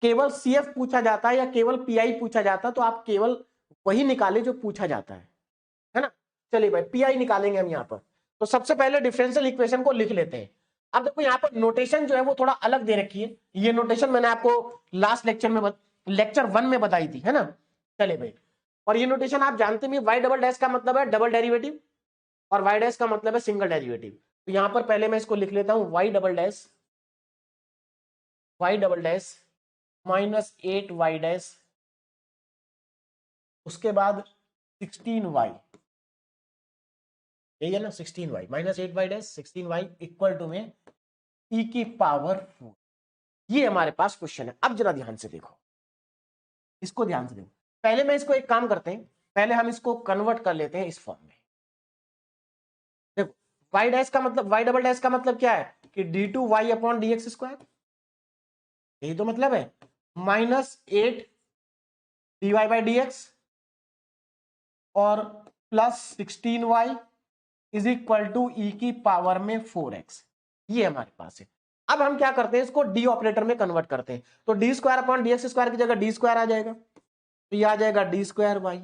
केवल सीएफ पूछा जाता है या केवल पीआई पूछा जाता है तो आप केवल वही निकाले जो पूछा जाता है ना। चलिए भाई पीआई निकालेंगे हम यहाँ पर। तो सबसे पहले डिफरेंशियल इक्वेशन को लिख लेते हैं। अब देखो यहाँ पर नोटेशन जो है वो थोड़ा अलग दे रखी है, ये नोटेशन मैंने आपको लास्ट लेक्चर में लेक्चर 1 में बताई थी, है ना। चलिए भाई, और ये नोटेशन आप जानते भी, वाई डबल डैश का मतलब है डबल डेरिवेटिव और वाई डैश का मतलब है सिंगल डेरिवेटिव। तो यहां पर पहले मैं इसको लिख लेता हूं, Y double dash -8y dash, उसके बाद 16y, यही है ना 16y -8y dash 16y equal to में ई की पावर 4। ये हमारे पास क्वेश्चन है। अब जरा ध्यान से देखो, इसको ध्यान से देखो। पहले मैं इसको एक काम करते हैं, पहले हम इसको कन्वर्ट कर लेते हैं इस फॉर्म में। देखो वाई डैश का मतलब, वाई डबल डैश का मतलब क्या है कि D two Y upon D X square, यही तो मतलब है। -8 D Y by D X और +16y is equal to e की पावर में 4x, ये हमारे पास है। अब हम क्या करते हैं, इसको डी ऑपरेटर में कन्वर्ट करते हैं। तो D square upon D X square की जगह डी स्क्वायर आ जाएगा, तो ये आ जाएगा डी स्क्वायर वाई,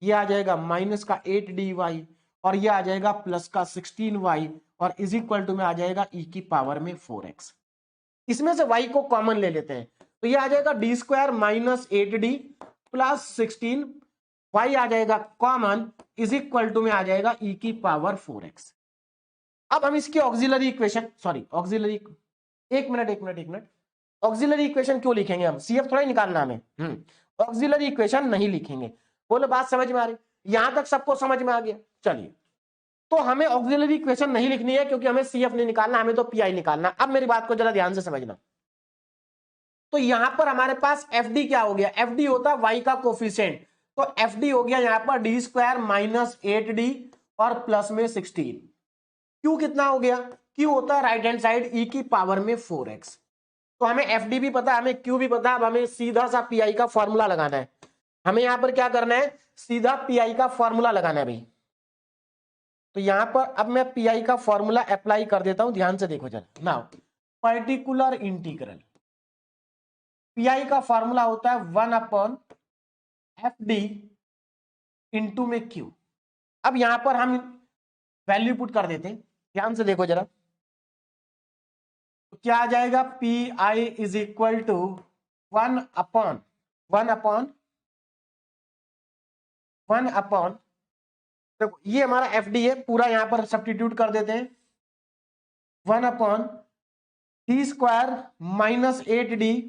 ये आ जाएगा -8dy और ये आ जाएगा +16y और इज इक्वल टू में आ जाएगा ई की पावर में 4x। इसमें से y को कॉमन ले लेते हैं, तो ये आ जाएगा डी स्क्वायर -8d +16, y आ जाएगा कॉमन, इज इक्वल टू में आ जाएगा ई की पावर 4x। अब हम इसकी ऑक्सिलरी इक्वेशन, सॉरी ऑक्सिलरी, एक मिनट, ऑक्सिलरी इक्वेशन क्यों लिखेंगे हम, सीएफ थोड़ा ही निकालना हमें, ऑक्सिलरी इक्वेशन नहीं लिखेंगे। बोलो बात समझ में आ रही, यहां तक सबको समझ में आ गया। चलिए, तो हमें ऑक्सिलरी इक्वेशन नहीं लिखनी है क्योंकि हमें सीएफ नहीं निकालना, हमें तो पीआई निकालना। अब मेरी बात को जरा ध्यान से समझना। तो यहां पर हमारे पास एफ डी क्या हो गया, एफ डी होता है वाई का कोफिशिएंट, तो एफ डी हो गया यहां पर डी स्क्वायर -8d और प्लस में 16। क्यू कितना हो गया, क्यू होता है राइट हैंड साइड ई की पावर में 4x। तो हमें एफ डी भी पता है, हमें क्यू भी पता है। अब हमें सीधा सा पीआई का फॉर्मूला लगाना है। हमें यहां पर क्या करना है, सीधा पीआई का फॉर्मूला लगाना है भाई। तो यहां पर अब मैं पीआई का फॉर्मूला अप्लाई कर देता हूं, ध्यान से देखो जरा। नाउ पर्टिकुलर इंटीग्रल, पीआई का फॉर्मूला होता है 1/fd इंटू में क्यू। अब यहां पर हम वैल्यू पुट कर देते हैं, ध्यान से देखो जरा। तो क्या आ जाएगा, P I is equal to 1/1/, देखो ये हमारा एफ डी है, पूरा यहां पर सब्स्टिट्यूट कर देते हैं। 1/d square -8d,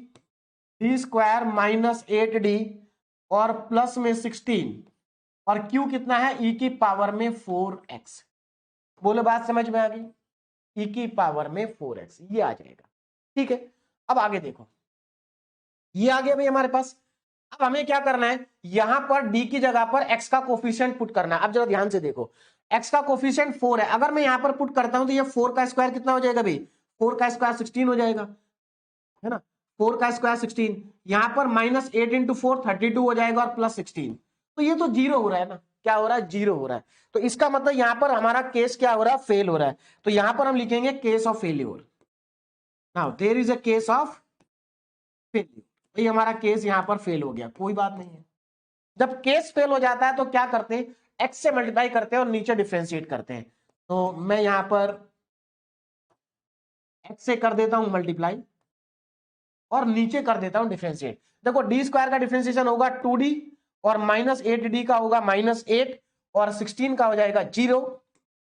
D square -8d और प्लस में 16 और q कितना है, e की पावर में 4x। बोलो बात समझ में आ गई, e की पावर में 4x ये आ जाएगा। ठीक है, अब आगे देखो, ये आ गया भाई हमारे पास। अब हमें क्या करना है, यहां पर d की जगह पर x का कोफिशिएंट पुट करना है। अब जरा ध्यान से देखो, x का कोफिशिएंट 4 है, अगर मैं यहां पर पुट करता हूं तो ये 4 का स्क्वायर कितना हो जाएगा भाई, 4 का स्क्वायर 16 हो जाएगा, है ना। 4 का स्क्वायर 16, यहां पर -8 इंटू 4 32 हो जाएगा और +16, तो ये तो जीरो हो रहा है ना, क्या हो रहा है, जीरो हो रहा है। तो इसका मतलब यहां पर हमारा केस क्या हो रहा है, फेल हो रहा है। तो यहां पर हम लिखेंगे case of failure. Now there is a case of failure, भाई हमारा केस यहां पर फेल हो गया, कोई बात नहीं है। जब केस फेल हो जाता है तो क्या करते हैं, एक्स से मल्टीप्लाई करते हैं और नीचे डिफरेंशिएट करते हैं। तो मैं यहां पर एक्स से कर देता हूं मल्टीप्लाई और नीचे कर देता हूं डिफरेंशिएट। देखो डी स्क्वायर का डिफरेंशिएशन होगा 2d और -8d का होगा -8 और 16 का हो जाएगा 0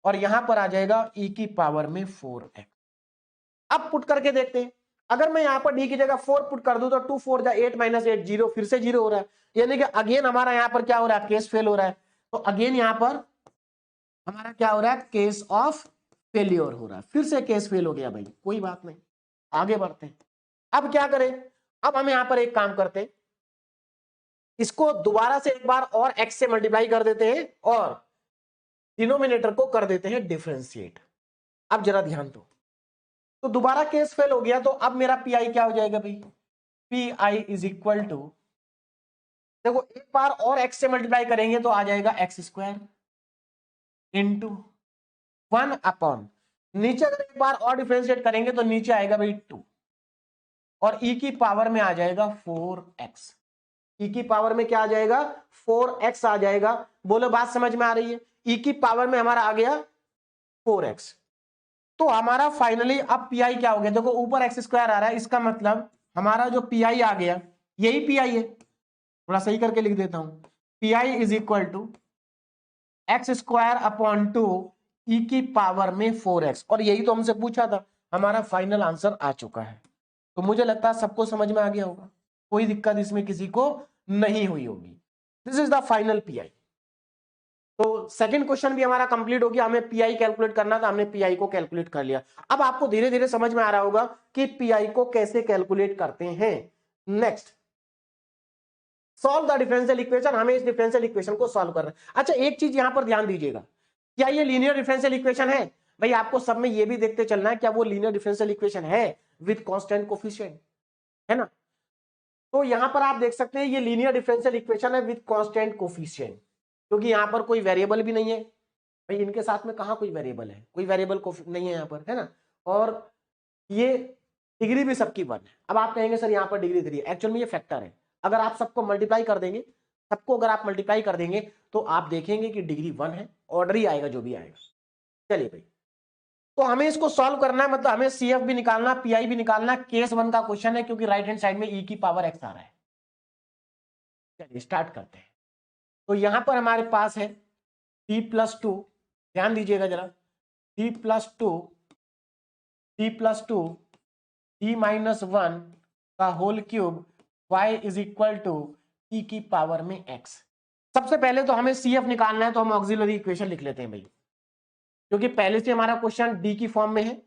और यहां पर आ जाएगा e की पावर में 4x। अब पुट करके देखते हैं, अगर मैं यहां पर d की जगह 4 पुट कर दूं तो 2 4 जा 8 -8 0, फिर से 0 हो रहा है, यानी कि अगेन हमारा यहां पर क्या हो रहा है, केस फेल हो रहा है। तो अगेन यहां पर हमारा क्या हो रहा है, केस ऑफ फेलियर हो रहा है, फिर से केस फेल हो गया भाई, कोई बात नहीं, आगे बढ़ते हैं। अब क्या करें, अब हम यहां पर एक काम करते हैं, इसको दोबारा से एक बार और x से मल्टीप्लाई कर देते हैं और डिनोमिनेटर को कर देते हैं डिफरेंशिएट। अब जरा ध्यान दो, तो दोबारा केस फेल हो गया, तो अब मेरा पी आई क्या हो जाएगा भाई, P I is equal to, देखो एक बार और x से मल्टीप्लाई करेंगे तो आ जाएगा एक्स स्क्वायर इंटू 1/, नीचे अगर एक बार और डिफरेंशिएट करेंगे तो नीचे आएगा भाई 2 और e की पावर में आ जाएगा 4x। e की पावर में क्या आ जाएगा, 4x आ जाएगा। बोलो बात समझ में आ रही है, e की पावर में हमारा आ गया 4x। तो हमारा फाइनली अब पीआई क्या हो गया, देखो ऊपर एक्स स्क्वायर आ रहा है, इसका मतलब हमारा जो पीआई आ गया यही पीआई है। थोड़ा सही करके लिख देता हूं, PI is equal to X square upon 2 E की पावर में 4x, और यही तो हमसे पूछा था, हमारा फाइनल आंसर आ चुका है। तो मुझे लगता है सबको समझ में आ गया होगा, कोई दिक्कत इसमें किसी को नहीं हुई होगी। This is the final pi. तो सेकंड क्वेश्चन भी हमारा कंप्लीट हो गया, हमें पीआई कैलकुलेट करना था, हमने पीआई को कैलकुलेट कर लिया। अब आपको धीरे धीरे समझ में आ रहा होगा कि पीआई को कैसे कैलकुलेट करते हैं। Next, solve the differential equation, हमें इस डिफरेंशियल इक्वेशन को सॉल्व करना है। अच्छा, एक चीज यहां पर ध्यान दीजिएगा, क्या ये लीनियर डिफरेंशियल इक्वेशन है? भाई आपको सब में ये भी देखते चलना है क्या वो लीनियर डिफरेंशियल इक्वेशन है विद कांस्टेंट कोफिशिएंट, है ना? तो यहां पर आप देख सकते हैं ये लीनियर डिफरेंशियल इक्वेशन है विद कांस्टेंट कोफिशिएंट, क्योंकि यहां पर कोई वेरिएबल भी नहीं है। भाई इनके साथ में कहां कोई वेरिएबल है, कोई वेरिएबल नहीं है यहां पर, है ना? और ये डिग्री भी सबकी 1 है। अब आप कहेंगे सर यहाँ पर डिग्री 3 है, एक्चुअल में ये फैक्टर है। अगर आप सबको मल्टीप्लाई कर देंगे, सबको अगर आप मल्टीप्लाई कर देंगे तो आप देखेंगे कि डिग्री 1 है, ऑर्डर ही आएगा जो भी आएगा। चलिए भाई, तो हमें इसको सॉल्व करना है, मतलब हमें सीएफ भी निकालना, पीआई भी निकालना। केस 1 का क्वेश्चन है क्योंकि राइट हैंड साइड में ई की पावर एक्स आ रहा है। चलिए स्टार्ट करते हैं। तो यहां पर हमारे पास है t+2, ध्यान दीजिएगा जरा, t+2 t+2 t-1 का whole cube y is equal to e की पावर में x। सबसे पहले तो हमें CF निकालना है, तो हम ऑक्सिलरी इक्वेशन लिख लेते हैं भाई, क्योंकि पहले से हमारा क्वेश्चन डी की फॉर्म में है।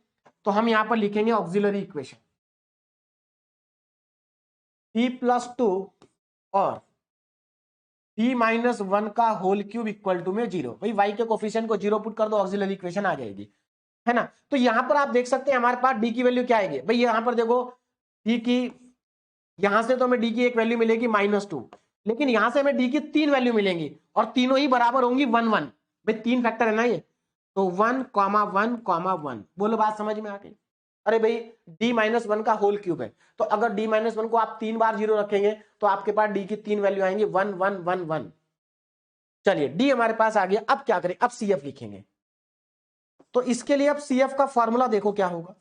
तो हम यहां पर लिखेंगे ऑक्सिलरी इक्वेशन t+2 और t-1 का होल क्यूब इक्वल टू में 0। भाई y के कोफिशिएंट को 0 पुट कर दो, ऑक्सिलरी इक्वेशन आ जाएगी, है ना? तो यहां पर आप देख सकते हैं हमारे पास डी की वैल्यू क्या आएगी। भाई यहां पर देखो डी की, यहां से तो हमें डी की एक वैल्यू मिलेगी -2, लेकिन यहां से हमें डी की 3 वैल्यू मिलेंगी और तीनों ही बराबर होंगी 1 1। भाई 3 फैक्टर है ना ये, तो 1 1 1। बोलो बात समझ में आ गई? अरे भाई d-1 का होल क्यूब है, तो अगर d-1 को आप 3 बार 0 रखेंगे तो आपके पास डी की 3 वैल्यू आएंगी 1 1 1 1। चलिए डी हमारे पास आ गया। अब क्या करें, अब सीएफ लिखेंगे। तो इसके लिए अब सीएफ का फॉर्मूला देखो क्या होगा।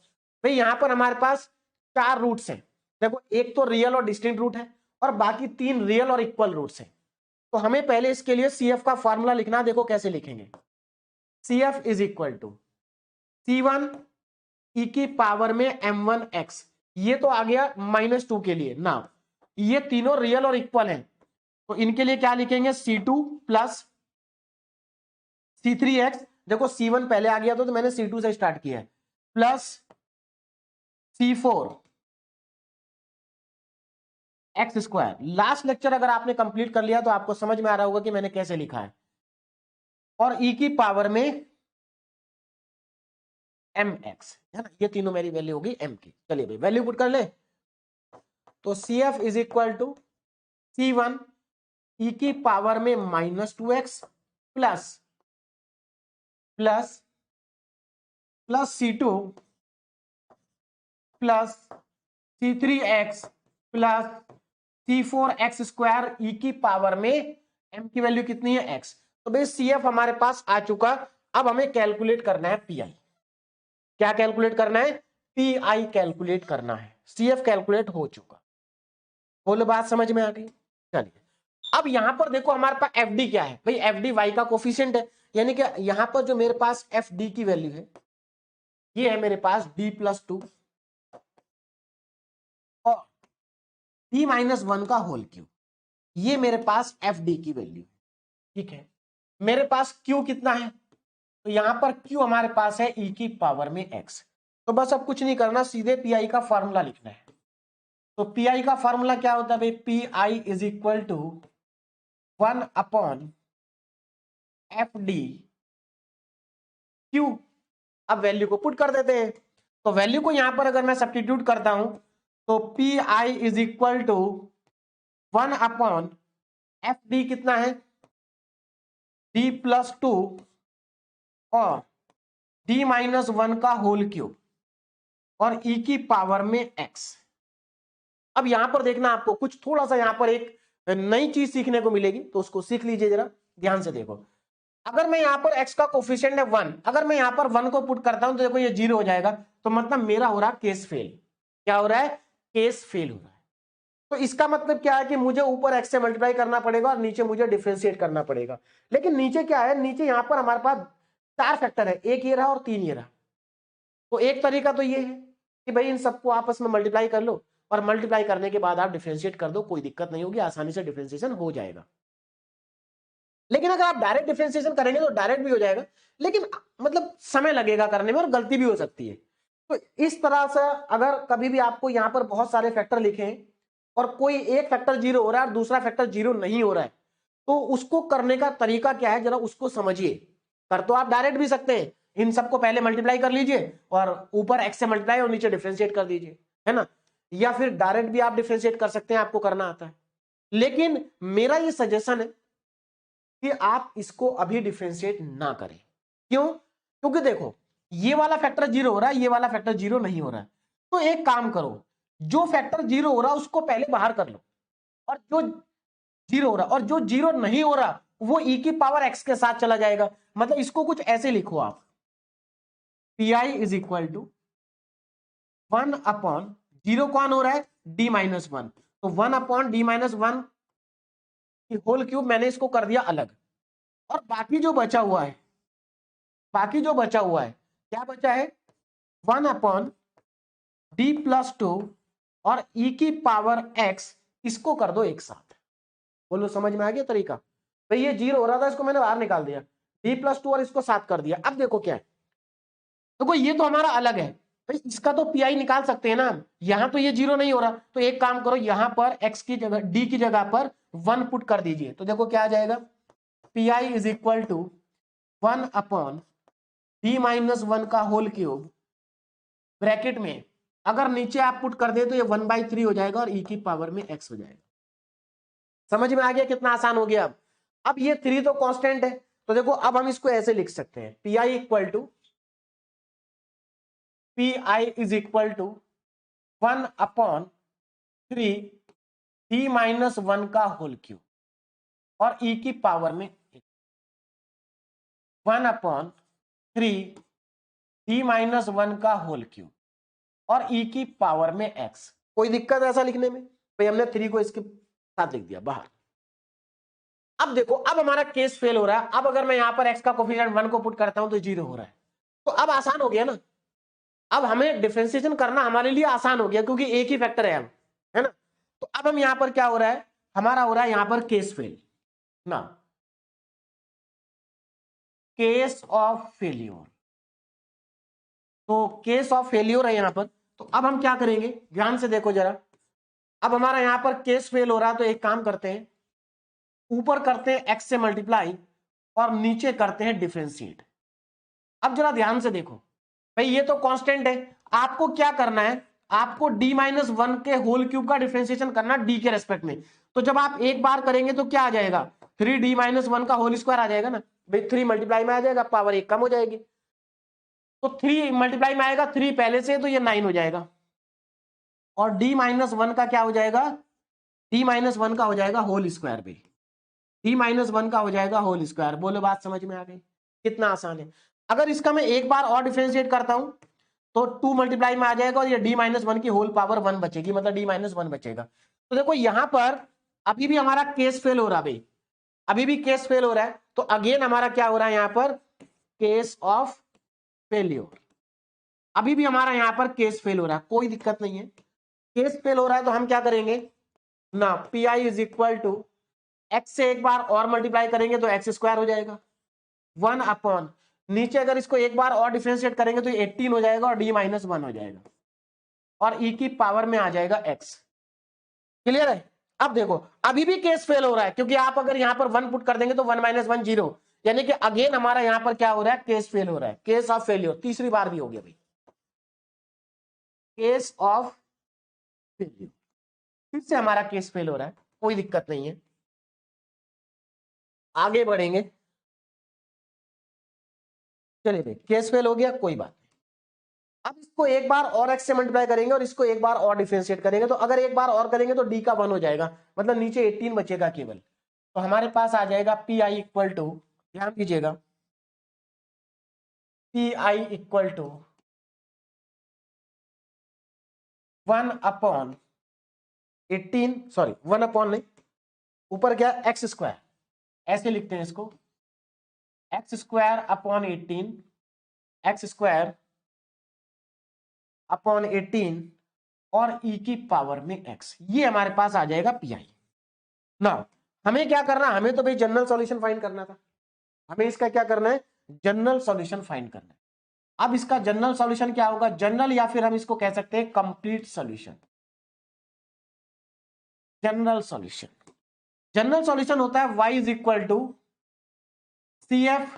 भाई यहां पर हमारे पास 4 रूट्स हैं, देखो एक तो रियल और डिस्टिंक्ट रूट है और बाकी 3 रियल और इक्वल रूट्स हैं। तो हमें पहले इसके लिए सीएफ का फॉर्मूला लिखना, देखो कैसे लिखेंगे। CF is equal to C1 ई की पावर में m1x, ये तो आ गया -2 के लिए ना, ये तीनों रियल और इक्वल हैं, तो इनके लिए क्या लिखेंगे, C2 प्लस C3x। देखो C1 पहले आ गया तो मैंने C2 से स्टार्ट किया है, plus C4 x square. Last lecture अगर आपने कंप्लीट कर लिया तो आपको समझ में आ रहा होगा कि मैंने कैसे लिखा है, और ई की पावर में mx, है ना? ये तीनों मेरी वैल्यू होगी m की। चलिए भाई वैल्यू पुट कर ले, तो CF is equal to C1 ई की पावर में -2x plus plus plus C2 plus C3x plus C4x square e की पावर में m की वैल्यू कितनी है, x। तो भाई CF हमारे पास आ चुका। अब हमें कैलकुलेट करना है PI। क्या कैलकुलेट करना है, PI कैलकुलेट करना है। CF कैलकुलेट हो चुका, बोलो बात समझ में आ गई? चलिए अब यहां पर देखो हमारे पास FD क्या है, भाई FD y का कोफिशिएंट है, यानी कि यहां पर जो मेरे पास FD की वैल्यू है ये है मेरे पास d+2 और d-1 का होल क्यूब, ये मेरे पास FD की वैल्यू है। ठीक है, मेरे पास Q कितना है, तो यहां पर Q हमारे पास है e की पावर में x। तो बस अब कुछ नहीं करना, सीधे PI का फॉर्मूला लिखना है। तो PI का फॉर्मूला क्या होता है भाई, PI is equal to 1/FD Q। अब वैल्यू को पुट कर देते हैं, तो वैल्यू को यहां पर अगर मैं सब्स्टिट्यूट करता हूं तो PI is equal to 1/FD कितना है, d+2 और d-1 का होल क्यूब और e की पावर में x। अब यहां पर देखना आपको कुछ थोड़ा सा यहां पर एक नई चीज सीखने को मिलेगी, तो उसको सीख लीजिए जरा ध्यान से देखो। अगर मैं यहां पर x का कोफिशिएंट है 1, अगर मैं यहां पर 1 को पुट करता हूं तो देखो ये 0 हो जाएगा, तो मतलब मेरा हो रहा केस फेल। क्या हो रहा है, केस फेल हो रहा है। तो इसका मतलब क्या है कि मुझे ऊपर x से मल्टीप्लाई करना पड़ेगा और नीचे मुझे डिफरेंशिएट करना पड़ेगा। लेकिन नीचे क्या है, नीचे यहां पर हमारे पास 4 फैक्टर है, एक ये रहा और 3 ये रहा। तो एक तरीका तो ये है कि भाई इन सबको आपस में मल्टीप्लाई कर लो और मल्टीप्लाई करने के बाद आप डिफरेंशिएट कर दो, कोई दिक्कत नहीं होगी, आसानी से डिफरेंशिएशन हो जाएगा। लेकिन अगर आप डायरेक्ट डिफरेंशिएशन करेंगे तो डायरेक्ट भी हो जाएगा, लेकिन मतलब समय लगेगा करने में और गलती भी हो सकती है। तो इस तरह से अगर कभी भी आपको यहां पर बहुत सारे फैक्टर लिखे हैं और कोई एक फैक्टर जीरो हो रहा है और दूसरा फैक्टर जीरो नहीं हो रहा है, तो उसको करने का तरीका क्या है जरा उसको समझिए। कर तो आप डायरेक्ट भी सकते हैं, इन सबको पहले मल्टीप्लाई कर लीजिए और ऊपर एक्स से मल्टीप्लाई और नीचे डिफरेंशिएट कर दीजिए, है ना। या फिर डायरेक्ट भी आप डिफरेंशिएट कर सकते हैं, आपको करना आता है। लेकिन मेरा ये सजेशन है कि आप इसको अभी डिफरेंशिएट ना करें। क्यों? क्योंकि देखो ये वाला फैक्टर जीरो हो रहा है, ये वाला फैक्टर जीरो नहीं हो रहा है। तो एक काम करो, जो फैक्टर जीरो हो रहा है उसको पहले बाहर कर लो, और जो जीरो हो रहा और जो जीरो नहीं हो रहा वो ई की पावर एक्स के साथ चला जाएगा। मतलब इसको कुछ ऐसे लिखो आप, P I is equal to 1/, zero कौन हो रहा है, d-1, तो 1/d-1 की होल क्यूब मैंने इसको कर दिया अलग। और बाकी जो बचा हुआ है, बाकी जो बचा हुआ है क्या बचा है, 1/d+2 और e की पावर x, इसको कर दो एक साथ। बोलो समझ में आ गया तरीका? भाई ये जीरो हो रहा था, इसको मैंने बाहर निकाल दिया, d+2 और इसको साथ कर दिया। अब देखो क्या है, देखो ये तो हमारा अलग है, भाई इसका तो पी आई निकाल सकते हैं ना। यहां तो ये जीरो नहीं हो रहा, तो एक काम करो यहां पर x की जगह d की जगह पर 1 पुट कर दीजिए, तो देखो क्या आ जाएगा, P I is equal to 1/d-1 का होल क्यूब, ब्रैकेट में अगर नीचे आप पुट कर दे तो ये 1/3 हो जाएगा और e की पावर में x हो जाएगा। समझ में आ गया कितना आसान हो गया? अब ये 3 तो कांस्टेंट है, तो देखो अब हम इसको ऐसे लिख सकते हैं, P I equal to P I is equal to 1/3d-1 का होल क्यूब और e की पावर में 1/3d-1 का होल क्यूब और e की पावर में x। कोई दिक्कत है ऐसा लिखने में? भाई हमने 3 को इसके साथ लिख दिया बाहर। अब देखो अब हमारा केस फेल हो रहा है, अब अगर मैं यहां पर x का कोफिशिएंट 1 को पुट करता हूं तो जीरो हो रहा है, तो अब आसान हो गया ना। अब हमें डिफरेंशिएशन करना हमारे लिए आसान हो गया क्योंकि एक ही फैक्टर है अब, है ना। तो अब हम यहां पर क्या हो रहा है, हमारा हो रहा है यहां पर केस फेल ना, केस ऑफ फेल्योर। तो केस ऑफ फेल्योर है यहां पर। तो अब हम क्या करेंगे, ध्यान से देखो जरा। अब हमारा यहां पर केस फेल हो रहा है, तो एक काम करते हैं, ऊपर करते हैं x से मल्टीप्लाई और नीचे करते हैं डिफरेंशिएट। अब जरा ध्यान से देखो, भाई ये तो कांस्टेंट है, आपको क्या करना है, आपको d-1 के होल क्यूब का डिफरेंशिएशन करना d के रेस्पेक्ट में। तो जब आप एक बार करेंगे तो क्या आ जाएगा, 3d-1 का होल स्क्वायर आ जाएगा ना। भाई 3 मल्टीप्लाई में आ जाएगा, पावर 1 कम हो जाएगी, तो 3 मल्टीप्लाई में आएगा, 3 पहले से, तो ये 9 हो जाएगा। और d-1 का क्या हो जाएगा, d-1 का हो जाएगा होल स्क्वायर पे, d-1 का हो जाएगा होल स्क्वायर। बोलो बात समझ में आ गई? कितना आसान है। अगर इसका मैं एक बार और डिफरेंशिएट करता हूं तो 2 मल्टीप्लाई में आ जाएगा और ये d-1 की होल पावर 1 बचेगी, मतलब d-1 बचेगा। तो देखो यहां पर अभी भी हमारा केस फेल हो रहा है भाई, अभी भी केस फेल हो रहा है। तो अगेन हमारा क्या हो रहा है यहां पर, केस ऑफ फेल्योर। अभी भी हमारा यहां पर केस फेल हो रहा है, कोई दिक्कत नहीं है। केस फेल हो रहा है तो हम क्या करेंगे ना, P I is equal to X से एक बार और मल्टीप्लाई करेंगे तो एक्स स्क्वायर हो जाएगा, 1/, नीचे अगर इसको एक बार और डिफरेंशिएट करेंगे तो 18 हो जाएगा और d-1 हो जाएगा और e की पावर में आ जाएगा x। क्लियर है? अब देखो अभी भी केस फेल हो रहा है क्योंकि आप अगर यहां पर 1 पुट कर देंगे तो 1 - 1 0, यानी कि अगेन हमारा यहां पर क्या हो रहा है, केस फेल हो रहा है, केस ऑफ फेल्योर। तीसरी बार भी हो गया भाई, केस ऑफ फेल्योर, फिर से हमारा केस फेल हो रहा है, कोई दिक्कत नहीं है, आगे बढ़ेंगे। चलिए भाई केस फेल हो गया, कोई बात नहीं। अब इसको एक बार और x से मल्टीप्लाई करेंगे और इसको एक बार और डिफरेंशिएट करेंगे, तो अगर एक बार और करेंगे तो d का 1 हो जाएगा, मतलब नीचे 18 बचेगा केवल। तो हमारे पास आ जाएगा पी आई इक्वल टू, ध्यान दीजिएगा, P I equal to 1/18, sorry 1 नहीं, ऊपर क्या एक्स स्क्वायर, ऐसे लिखते हैं इसको, x² 18 और e की पावर में x, ये हमारे पास आ जाएगा पी आई। ना हमें क्या करना, हमें तो भाई जनरल सॉल्यूशन फाइंड करना था, हमें इसका क्या करना है, जनरल सॉल्यूशन फाइंड करना है। अब इसका जनरल सॉल्यूशन क्या होगा, जनरल, या फिर हम इसको कह सकते हैं complete solution. General solution, general solution होता है y is equal to C F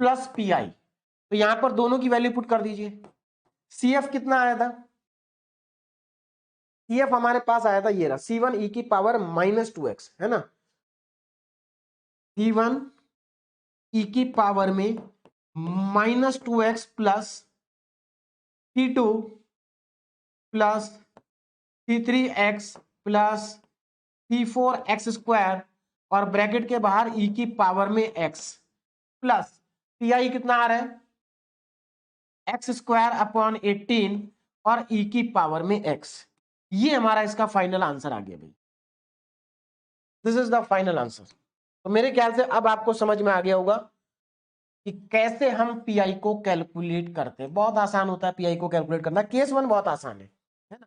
plus P I. तो यहां पर दोनों की वैल्यू पुट कर दीजिए। सी एफ कितना आया था, सी एफ हमारे पास आया था ये रहा, सी वन ई की पावर -2x, है ना, सी वन ई की पावर में -2x plus C two plus C3x plus C4x² और ब्रैकेट के बाहर e की पावर में x प्लस pi कितना आ रहा है, x²/18 और e की पावर में x। ये हमारा इसका फाइनल आंसर आ गया भाई, this is the final answer. तो मेरे ख्याल से अब आपको समझ में आ गया होगा कि कैसे हम पीआई को कैलकुलेट करते हैं। बहुत आसान होता है पीआई को कैलकुलेट करना, केस वन बहुत आसान है ना,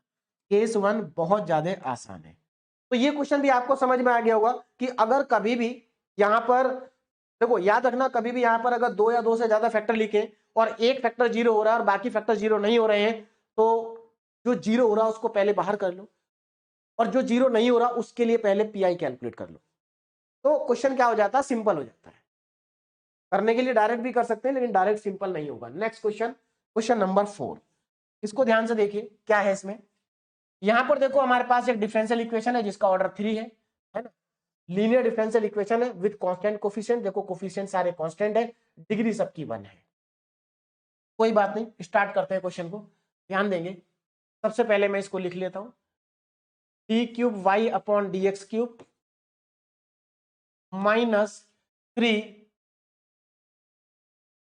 केस वन बहुत ज्यादा आसान है। तो ये क्वेश्चन भी आपको समझ में आ गया होगा कि अगर कभी भी यहां पर देखो, याद रखना, कभी भी यहां पर अगर दो या दो से ज्यादा फैक्टर लिखे और एक फैक्टर जीरो हो रहा है और बाकी फैक्टर जीरो नहीं हो रहे हैं, तो जो जीरो हो रहा है उसको पहले बाहर कर लो और जो जीरो नहीं हो रहा उसके लिए पहले पीआई कैलकुलेट कर लो। तो क्वेश्चन क्या हो जाता है, सिंपल हो जाता है। करने के लिए डायरेक्ट भी कर सकते हैं, लेकिन डायरेक्ट सिंपल नहीं होगा। नेक्स्ट क्वेश्चन, क्वेश्चन नंबर 4, इसको ध्यान से देखिए क्या है इसमें। यहां पर देखो हमारे पास एक डिफरेंशियल इक्वेशन है जिसका ऑर्डर 3 है ना, लीनियर डिफरेंशियल इक्वेशन है विद कांस्टेंट कोफिशिएंट। देखो कोफिशिएंट सारे कांस्टेंट है, डिग्री सबकी 1 है। कोई बात नहीं, स्टार्ट करते हैं क्वेश्चन को, ध्यान देंगे। सबसे पहले मैं इसको लिख लेता हूं, d3y/dx³ -3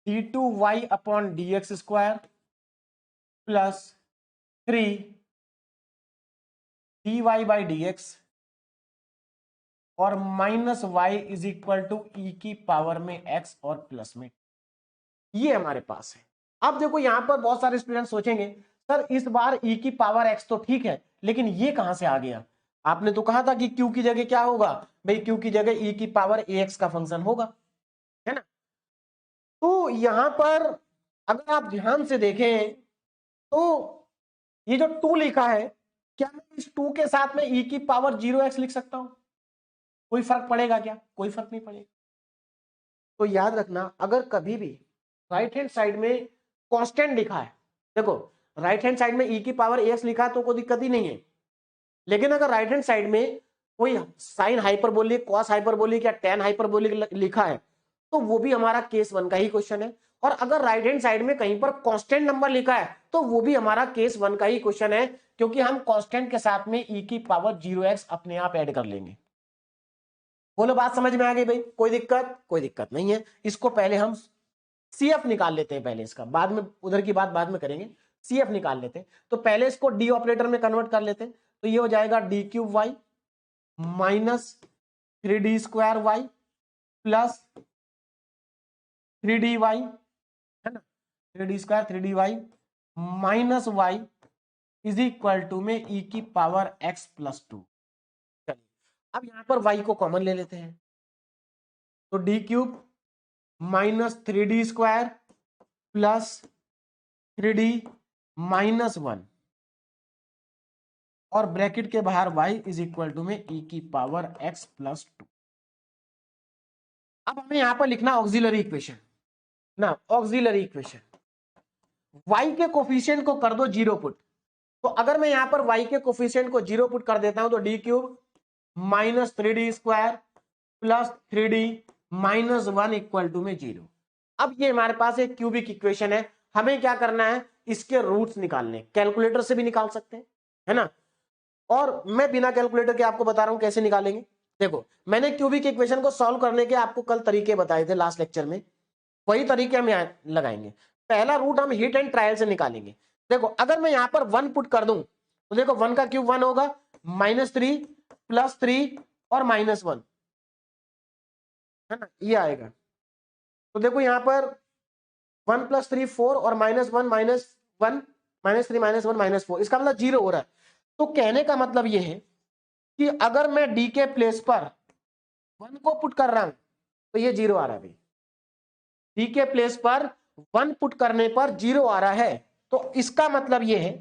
d2y/dx² प्लस 3 dy/dx और -y is equal to e की पावर में x और प्लस में, ये हमारे पास है। अब देखो यहां पर बहुत सारे स्टूडेंट सोचेंगे सर इस बार e की पावर x तो ठीक है, लेकिन ये कहां से आ गया, आपने तो कहा था कि q की जगह क्या होगा भाई, q की जगह e की पावर ax का फंक्शन होगा, है ना। तो यहां पर अगर आप ध्यान से देखें तो ये जो 2 लिखा है, क्या मैं इस 2 के साथ में e की पावर 0x लिख सकता हूं, कोई फर्क पड़ेगा क्या, कोई फर्क नहीं पड़ेगा। तो याद रखना, अगर कभी भी राइट हैंड साइड में कांस्टेंट लिखा है, देखो राइट हैंड साइड में e की पावर ax लिखा है तो कोई दिक्कत ही नहीं है, लेकिन अगर राइट हैंड साइड में कोई साइन हाइपरबोलिक, कॉस हाइपरबोलिक या टेन हाइपरबोलिक लिखा है तो वो भी हमारा केस 1 का ही क्वेश्चन है। और अगर राइट हैंड साइड में कहीं पर कांस्टेंट नंबर लिखा है तो वो भी हमारा केस 1 का ही क्वेश्चन है, क्योंकि हम कांस्टेंट के साथ में e की पावर 0x अपने आप ऐड कर लेंगे। बोलो बात समझ में आ गई भाई, कोई दिक्कत, कोई दिक्कत नहीं है। इसको पहले हम सीएफ निकाल लेते हैं पहले, इसका बाद में, उधर की बात बाद में करेंगे। सीएफ निकाल लेते हैं तो पहले इसको डी ऑपरेटर में कन्वर्ट कर लेते हैं, तो ये हो जाएगा d3y -3d² प्लस 3dy, है ना, 3d² 3dy minus y is equal to में e की पावर x प्लस 2। चलिए अब यहां पर y को कॉमन ले लेते हैं, तो d³ -3d² plus 3d minus 1 और ब्रैकेट के बाहर y इज इक्वल टू में e की पावर x प्लस 2। अब हमें यहां पर लिखना ऑक्सिलरी इक्वेशन ना, ऑक्सिलरी इक्वेशन, y के कोफिशिएंट को कर दो 0 पुट। तो अगर मैं यहां पर y के कोफिशिएंट को 0 पुट कर देता हूं तो d³ -3d² plus 3d minus 1 equal to में 0। अब ये हमारे पास एक क्यूबिक इक्वेशन है, हमें क्या करना है, इसके रूट्स निकालने, कैलकुलेटर से भी निकाल सकते हैं, है ना, और मैं बिना कैलकुलेटर के आपको बता रहा हूं कैसे निकालेंगे। देखो मैंने क्यूबिक इक्वेशन को सॉल्व करने के आपको कल तरीके बताए थे लास्ट लेक्चर में, वही तरीके हम यहाँ लगाएंगे। पहला रूट हम हिट एंड ट्रायल से निकालेंगे। देखो अगर मैं यहां पर 1 पुट कर दूं तो देखो 1 का क्यूब 1 होगा, -3 प्लस 3 और -1, है ना, ये आएगा। तो देखो यहां पर 1 + 3 4 और -1 -1 -3 -1 -1 -4, इसका मतलब 0 हो रहा है। तो कहने का मतलब ये है कि अगर मैं डी के प्लेस पर 1 को पुट कर रहा हूं तो ये 0 आ रहा है। डी के प्लेस पर 1 पुट करने पर 0 आ रहा है, तो इसका मतलब ये है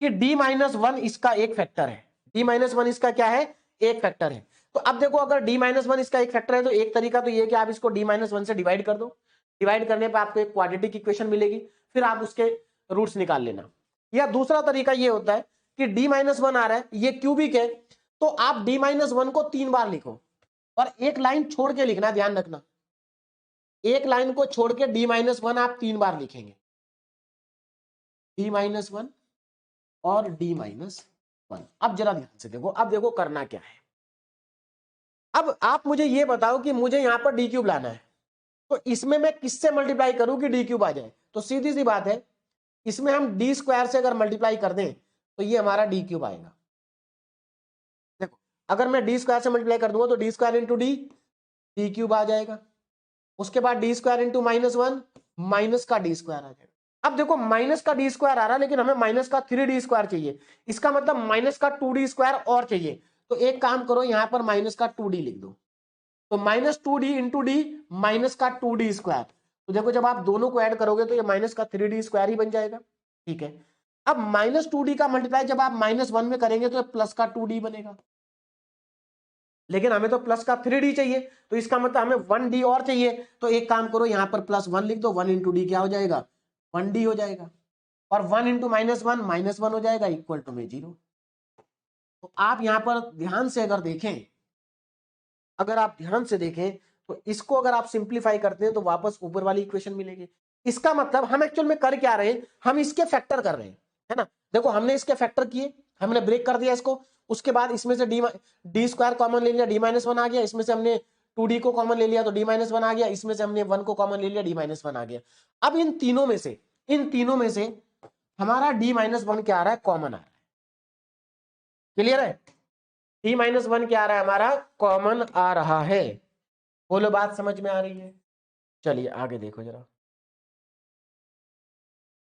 कि d-1 इसका एक फैक्टर है। d-1 इसका क्या है? एक फैक्टर है। तो अब देखो, अगर d-1 इसका एक फैक्टर है तो एक तरीका तो ये कि आप इसको d-1 से डिवाइड कर दो। डिवाइड करने पर आपको एक क्वाड्रेटिक इक्वेशन मिलेगी, फिर आप उसके रूट्स निकाल लेना। या दूसरा तरीका ये होता है कि d-1 आ रहा है, ये क्यूबिक है, तो आप d-1 को 3 बार लिखो और एक लाइन छोड़ के लिखना, ध्यान रखना। एक लाइन को छोड़ के d-1 आप 3 बार लिखेंगे, d-1 और d-1। अब जरा ध्यान से देखो, अब देखो करना क्या है। अब आप मुझे ये बताओ कि मुझे यहां पर डी क्यूब लाना है, तो इसमें मैं किससे मल्टीप्लाई करूं कि डी क्यूब आ जाए? तो सीधी सी बात है, इसमें हम डी स्क्वायर से अगर मल्टीप्लाई कर दें तो ये हमारा डी क्यूब आएगा। देखो, अगर मैं डी स्क्वायर से मल्टीप्लाई कर दूंगा तो D square into D, D cube आ जाएगा। उसके बाद डी स्क्वायर इंटू -1, माइनस का डी स्क्वायर आ जाएगा। अब देखो, माइनस का डी स्क्वायर आ रहा है, लेकिन हमें माइनस का 3d स्क्वायर चाहिए। इसका मतलब माइनस का 2d स्क्वायर और चाहिए। तो एक काम करो, यहां पर माइनस का 2d लिख दो, तो -2d इंटू डी, माइनस का 2d स्क्वायर। तो देखो, जब आप दोनों को ऐड करोगे तो ये माइनस का 3d स्क्वायर ही बन जाएगा। ठीक है, अब -2d का मल्टीप्लाई जब आप -1 में करेंगे तो प्लस का 2d बनेगा, लेकिन हमें तो प्लस का 3d चाहिए, तो इसका मतलब हमें 1d और चाहिए। तो एक काम करो, यहां पर +1 लिख दो, 1 इंटू डी क्या हो जाएगा? 1d हो जाएगा, और 1 इंटू -1 -1 हो जाएगा, इक्वल टू में 0। तो आप यहां पर ध्यान से अगर देखें, अगर आप ध्यान से देखें तो इसको अगर आप सिंप्लीफाई करते हैं तो वापस ऊपर वाली इक्वेशन मिलेगी। इसका मतलब हम एक्चुअल में कर क्या रहे हैं? हम इसके फैक्टर कर रहे हैं, है ना। देखो, हमने इसके फैक्टर किए, हमने ब्रेक कर दिया इसको। उसके बाद इसमें से डी स्क्वायर कॉमन ले लिया, d-1 आ गया। इसमें से हमने 2d को कॉमन ले लिया तो d-1 आ गया। इसमें से हमने 1 को कॉमन ले लिया, d-1 आ गया। अब इन तीनों में से हमारा d-1 क्या आ रहा है? कॉमन आ रहा है। क्लियर है? d-1 क्या आ रहा है? हमारा कॉमन आ रहा है। बोलो, बात समझ में आ रही है? चलिए आगे देखो जरा।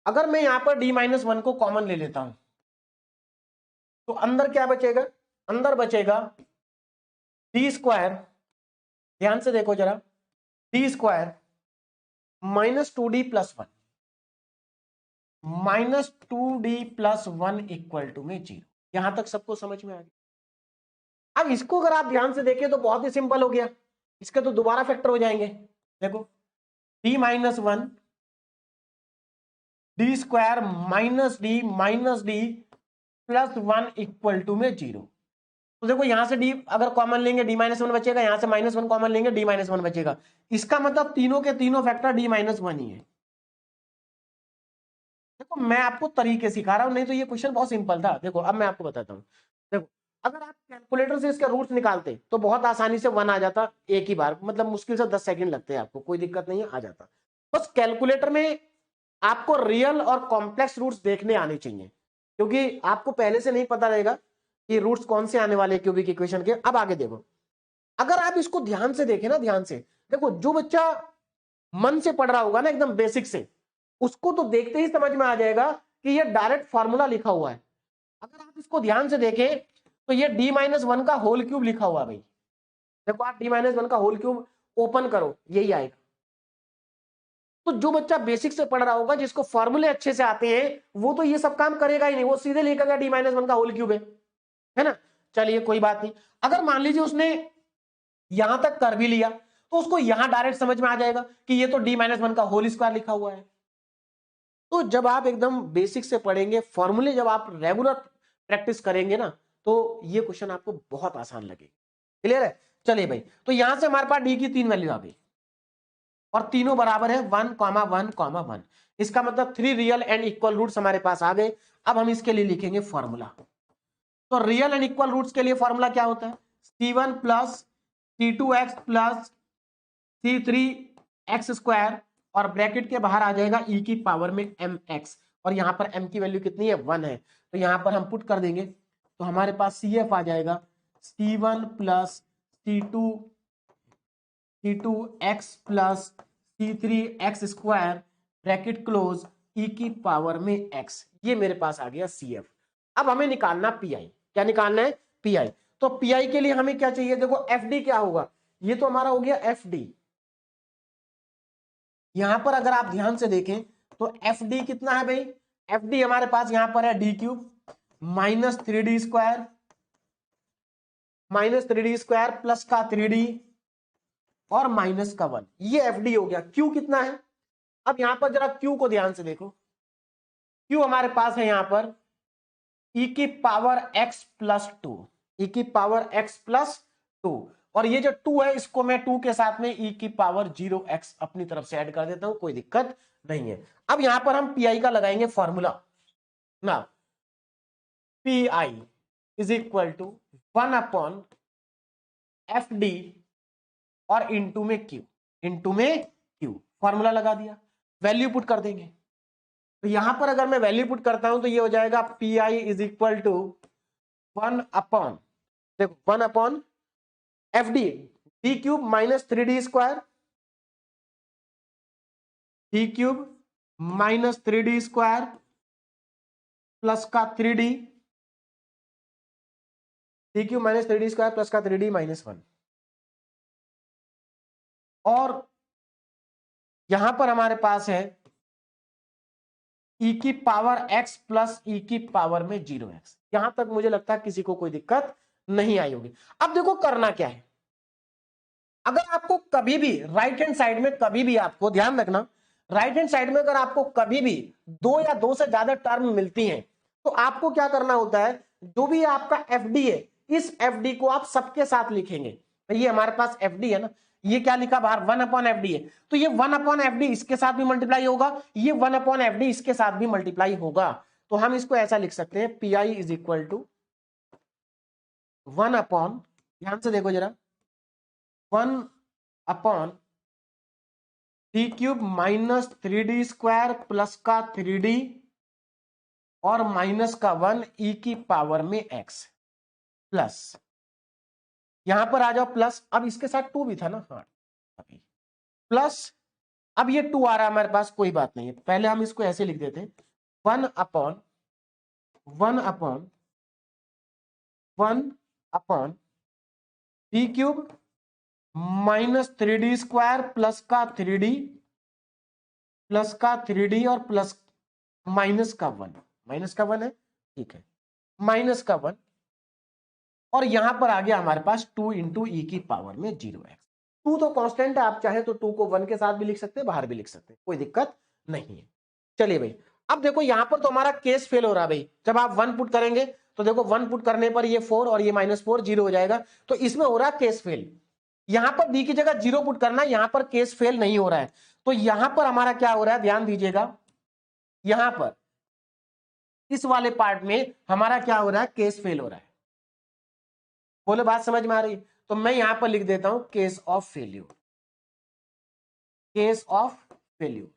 अगर मैं यहां पर d-1 को कॉमन ले लेता हूं तो अंदर क्या बचेगा? अंदर बचेगा डी स्क्वायर, ध्यान से देखो जरा, D square -2d + 1, -2d + 1 equal to में 0। यहां तक सबको समझ में आ गया? अब इसको अगर आप ध्यान से देखें तो बहुत ही सिंपल हो गया, इसके तो दोबारा फैक्टर हो जाएंगे। देखो, d-1 D square -d + 1 equal to में 0। तो देखो, यहां से डी अगर कॉमन लेंगे d-1 बचेगा, यहां से -1 कॉमन लेंगे d-1 बचेगा। इसका मतलब तीनों के तीनों फैक्टर d-1 ही है। देखो, मैं आपको तरीके सिखा रहा हूं, नहीं तो ये क्वेश्चन बहुत सिंपल था। देखो, अब मैं आपको बताता हूं। देखो, अगर आप कैलकुलेटर से इसके रूट्स निकालते तो बहुत आसानी से 1 आ जाता एक ही बार, मतलब मुश्किल से 10 सेकंड लगते हैं आपको, कोई दिक्कत नहीं है, आ जाता। बस कैलकुलेटर में आपको रियल और कॉम्प्लेक्स रूट्स देखने आने चाहिए, क्योंकि आपको पहले से नहीं पता रहेगा कि रूट्स कौन से आने वाले क्यूबिक इक्वेशन के। अब आगे देखो, अगर आप इसको ध्यान से देखें ना, ध्यान से देखो, जो बच्चा मन से पढ़ रहा होगा ना, एकदम बेसिक से, उसको तो देखते ही समझ में आ जाएगा कि ये डायरेक्ट फॉर्मूला लिखा हुआ है। अगर आप इसको ध्यान से देखें तो ये d-1 का होल क्यूब लिखा हुआ है भाई। देखो, आप d-1 का होल क्यूब ओपन करो, यही आएगा। तो जो बच्चा बेसिक से पढ़ रहा होगा, जिसको फॉर्मूले अच्छे से आते हैं, वो तो ये सब काम करेगा ही नहीं, वो सीधे लिखेगा d-1 का होल क्यूब है ना। चलिए, कोई बात नहीं। अगर मान लीजिए उसने यहां तक कर भी लिया तो उसको यहां डायरेक्ट समझ में आ जाएगा कि ये तो d-1 का होल स्क्वायर लिखा हुआ है। तो जब आप एकदम बेसिक से पढ़ेंगे, फॉर्मूले जब आप रेगुलर प्रैक्टिस करेंगे ना, तो ये क्वेश्चन आपको बहुत आसान लगेगा। क्लियर है? चलिए भाई, तो यहां से हमारे पास डी की 3 वैल्यू आ गई और तीनों बराबर है 1, 1, 1। इसका मतलब 3 रियल एंड इक्वल रूट्स हमारे पास आ गए। अब हम इसके लिए लिखेंगे फॉर्मूला। तो रियल एंड इक्वल रूट्स के लिए फॉर्मूला क्या होता है? c1 + c2x + c3x² और ब्रैकेट के बाहर आ जाएगा e⁻mx, और यहां पर m की वैल्यू कितनी है? 1 है। तो यहां पर हम पुट कर देंगे तो हमारे पास CF आ जाएगा c1 + c2x + c3x² bracket close e⁻x। ये मेरे पास आ गया CF। अब हमें निकालना PI। क्या निकालना है, पीआई। तो पीआई के लिए हमें क्या चाहिए, देखो एफडी क्या होगा, ये तो हमारा हो गया एफडी। यहां पर अगर आप ध्यान से देखें तो एफडी कितना है भाई, एफडी हमारे पास यहां पर है D cube minus 3d square, minus 3d square plus का 3d और माइनस का 1, ये एफडी हो गया। क्यू कितना है, अब यहां पर जरा क्यू को ध्यान से देखो, क्यू हमारे पास है यहां पर e की पावर x प्लस 2, e की पावर x प्लस 2, और ये जो 2 है इसको मैं 2 के साथ में e की पावर 0x अपनी तरफ से ऐड कर देता हूं, कोई दिक्कत नहीं है। अब यहां पर हम पीआई का लगाएंगे फॉर्मूला ना, PI is equal to 1 upon F D और इंटू में क्यू, इंटू में क्यू, फॉर्मूला लगा दिया, वैल्यू पुट कर देंगे। तो यहां पर अगर मैं वैल्यू पुट करता हूं तो ये हो जाएगा P I is equal to 1 upon, देखो 1 upon F D, D cube minus 3d square, D cube minus 3d square plus का 3d, D cube minus 3d square plus का 3d माइनस 1, और यहां पर हमारे पास है e की पावर x प्लस e की पावर में 0x। यहां तक मुझे लगता है किसी को कोई दिक्कत नहीं आई होगी। अब देखो करना क्या है, अगर आपको कभी भी राइट हैंड साइड में, कभी भी आपको ध्यान रखना, राइट हैंड साइड में अगर आपको कभी भी 2 या 2 से ज्यादा टर्म मिलती हैं तो आपको क्या करना होता है, जो भी आपका एफडी है इस एफडी को आप सबके साथ लिखेंगे। तो ये हमारे पास एफडी है ना, ये क्या लिखा बाहर 1 अपॉन एफ डी है, तो ये 1 अपॉन एफ डी इसके साथ भी मल्टीप्लाई होगा, ये 1 अपॉन एफ डी इसके साथ भी मल्टीप्लाई होगा। तो हम इसको ऐसा लिख सकते हैं P I is equal to 1 upon, ध्यान से देखो जरा, 1 upon D cube minus 3d square plus का 3d और माइनस का 1 e की पावर में x प्लस, यहां पर आ जाओ प्लस, अब इसके साथ 2 भी था ना, हाँ अभी प्लस, अब ये 2 आ रहा है हमारे पास, कोई बात नहीं है, पहले हम इसको ऐसे लिख देते हैं 1 upon 1 upon 1 upon D cube minus 3d square plus का 3d प्लस का 3d और प्लस माइनस का 1, माइनस का 1 है, ठीक है, माइनस का 1, और यहां पर आ गया हमारे पास 2 इंटू ई की पावर में 0x। 2 तो कांस्टेंट है, आप चाहे तो 2 को 1 के साथ भी लिख सकते हैं, बाहर भी लिख सकते हैं, कोई दिक्कत नहीं है। चलिए भाई, अब देखो यहां पर तो हमारा केस फेल हो रहा है भाई, जब आप 1 पुट करेंगे तो देखो 1 पुट करने पर ये 4 और ये -4 0 हो जाएगा, तो इसमें हो रहा है केस फेल। यहां पर बी की जगह 0 पुट करना, यहां पर केस फेल नहीं हो रहा है, तो यहां पर हमारा क्या हो रहा है, ध्यान दीजिएगा, यहां पर इस वाले पार्ट में हमारा क्या हो रहा है, केस फेल हो रहा है। बोले बात समझ में आ रही, तो मैं यहां पर लिख देता हूं case of failure, case of failure,